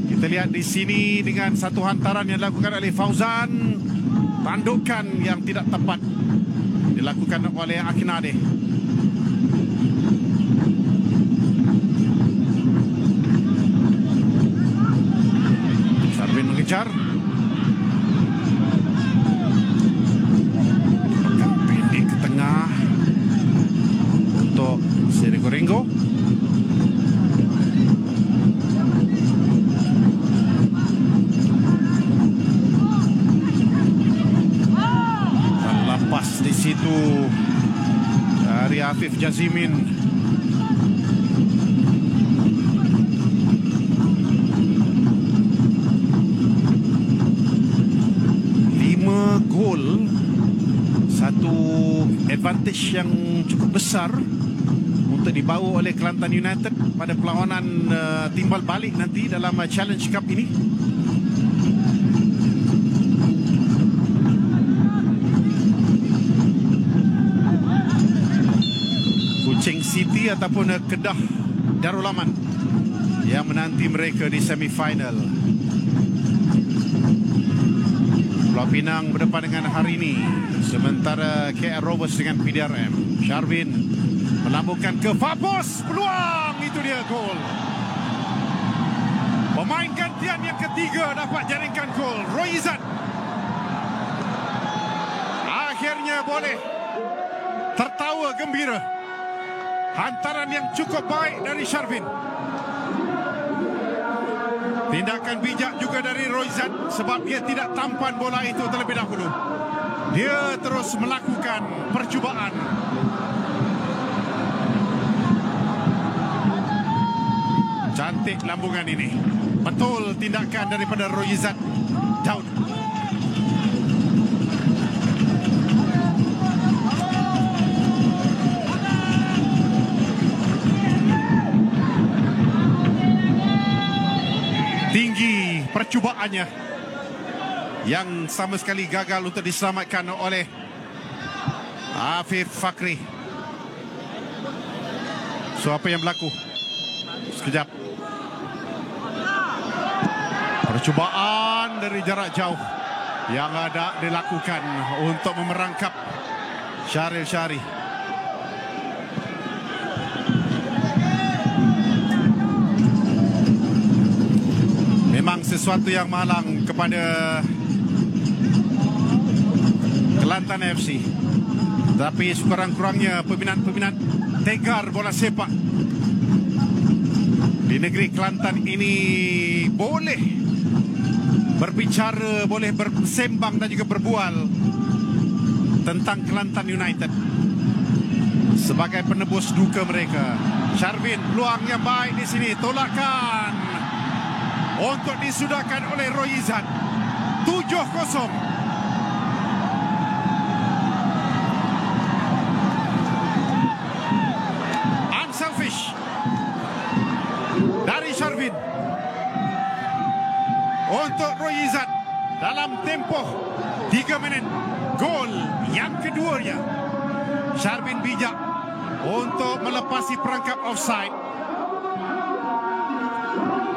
Kita lihat di sini dengan satu hantaran yang dilakukan oleh Fauzan, tandukan yang tidak tepat dilakukan oleh Akinade. Sharvin mengejar. Pendek ke tengah untuk Seri Goringo. Di situ dari Afif Jazimin. Lima gol, satu advantage yang cukup besar untuk dibawa oleh Kelantan United pada perlawanan timbal balik nanti dalam Challenge Cup ini. City ataupun Kedah Darul Aman yang menanti mereka di semifinal. Pulau Pinang berdepan dengan hari ini, sementara KL Rovers dengan PDRM. Sharvin melambungkan ke Fapos, peluang, itu dia gol. Pemain gantian yang ketiga dapat jaringkan gol, Roy Izzat. Akhirnya boleh tertawa gembira. Hantaran yang cukup baik dari Sharvin. Tindakan bijak juga dari Roy Izzat sebab dia tidak tampan bola itu terlebih dahulu. Dia terus melakukan percubaan. Cantik lambungan ini. Betul tindakan daripada Roy Izzat. Daud. Tinggi percubaannya yang sama sekali gagal untuk diselamatkan oleh Afif Fakri. So apa yang berlaku? Sekejap. Percubaan dari jarak jauh yang ada dilakukan untuk memerangkap Syaril Syari. Memang sesuatu yang malang kepada Kelantan FC. Tapi sekurang-kurangnya peminat-peminat tegar bola sepak di negeri Kelantan ini boleh berbicara, boleh bersembang dan juga berbual tentang Kelantan United sebagai penebus duka mereka. Sharvin, peluang yang baik di sini, tolakan untuk disudahkan oleh Roy Izzat. 7-0. Unselfish dari Sharvin untuk Roy Izzat dalam tempoh 3 minit. Gol yang keduanya. Sharvin bijak untuk melepasi perangkap offside.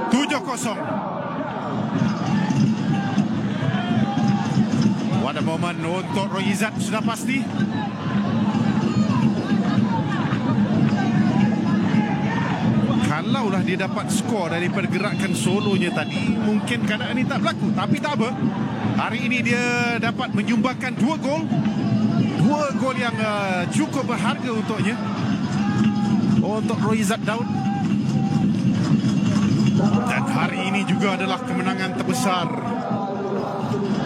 7-0. What a moment untuk Roy Izzat sudah pasti. Kalaulah dia dapat skor dari pergerakan solonya tadi, mungkin keadaan ini tak berlaku. Tapi tak apa. Hari ini dia dapat menyumbangkan 2 gol. 2 gol yang cukup berharga untuknya. Untuk Roy Izzat Daud. Dan hari ini juga adalah kemenangan terbesar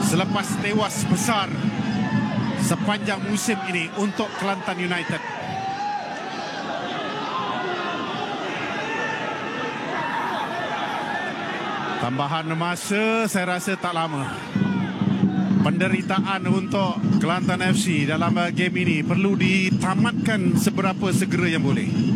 selepas tewas besar sepanjang musim ini untuk Kelantan United. Tambahan masa saya rasa tak lama. Penderitaan untuk Kelantan FC dalam game ini perlu ditamatkan seberapa segera yang boleh.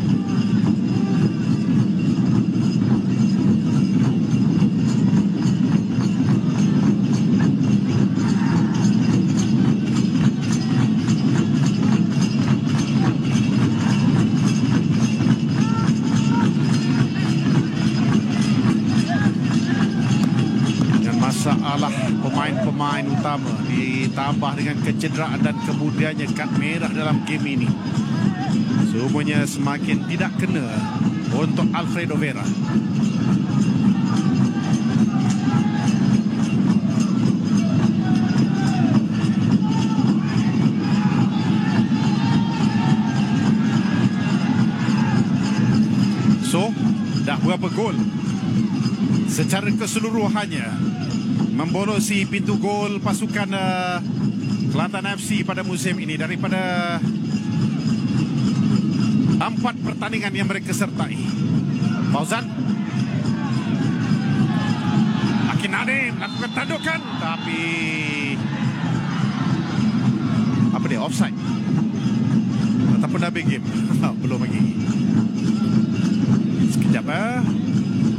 Masalah pemain-pemain utama ditambah dengan kecederaan dan kemudiannya kad merah dalam game ini, semuanya semakin tidak kena untuk Alfredo Vera. So, dah berapa gol secara keseluruhannya membolosi pintu gol pasukan Kelantan FC pada musim ini daripada 4 pertandingan yang mereka sertai. Fauzan Akinade melakukan tandukan, tapi apa dia, offside ataupun habis game? Belum lagi. Sekejap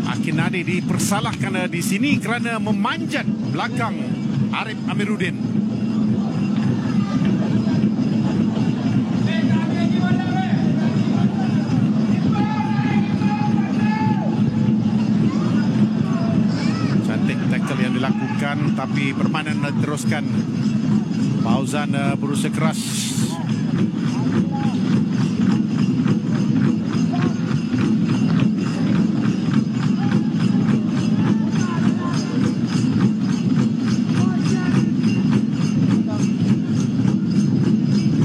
Akinade dipersalahkan di sini kerana memanjat belakang Arif Amiruddin. diteruskan. Fauzan berusaha keras.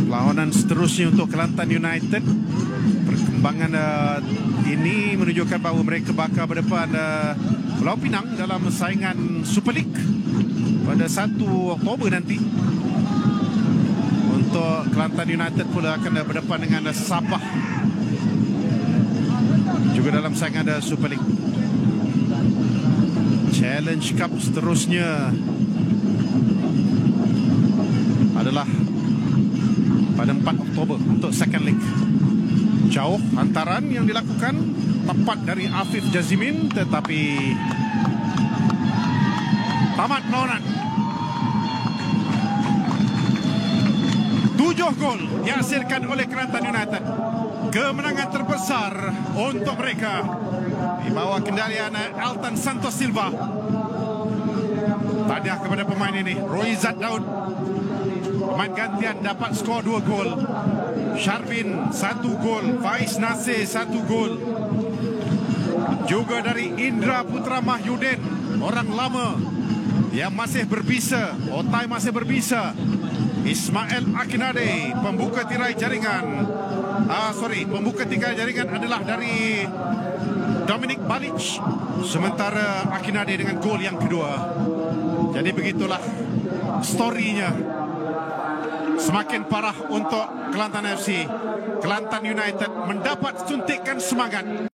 Perlawanan seterusnya untuk Kelantan United. Perkembangan ini menunjukkan bahawa mereka bakal berdepan Pulau Pinang dalam saingan Super League pada 1 Oktober nanti. Untuk Kelantan United pula akan berdepan dengan Sabah juga dalam saingan Super League. Challenge Cup seterusnya adalah pada 4 Oktober untuk second leg. Jauh hantaran yang dilakukan tepat dari Afif Jazimin, tetapi tamat perlawanan. 7 gol dihasilkan oleh Kelantan United. Kemenangan terbesar untuk mereka di bawah kendalian Elton Santos Silva. Tahniah kepada pemain ini. Roizat Daud, pemain gantian, dapat skor 2 gol. Syarbin 1 gol, Faiz Nasir 1 gol. Juga dari Indra Putra Mahyudin, orang lama yang masih berbisa, otai masih berbisa. Ismail Akinade, pembuka tirai jaringan. Pembuka tirai jaringan adalah dari Dominic Balic. Sementara Akinade dengan gol yang kedua. Jadi begitulah storynya. Semakin parah untuk Kelantan FC. Kelantan United mendapat suntikan semangat.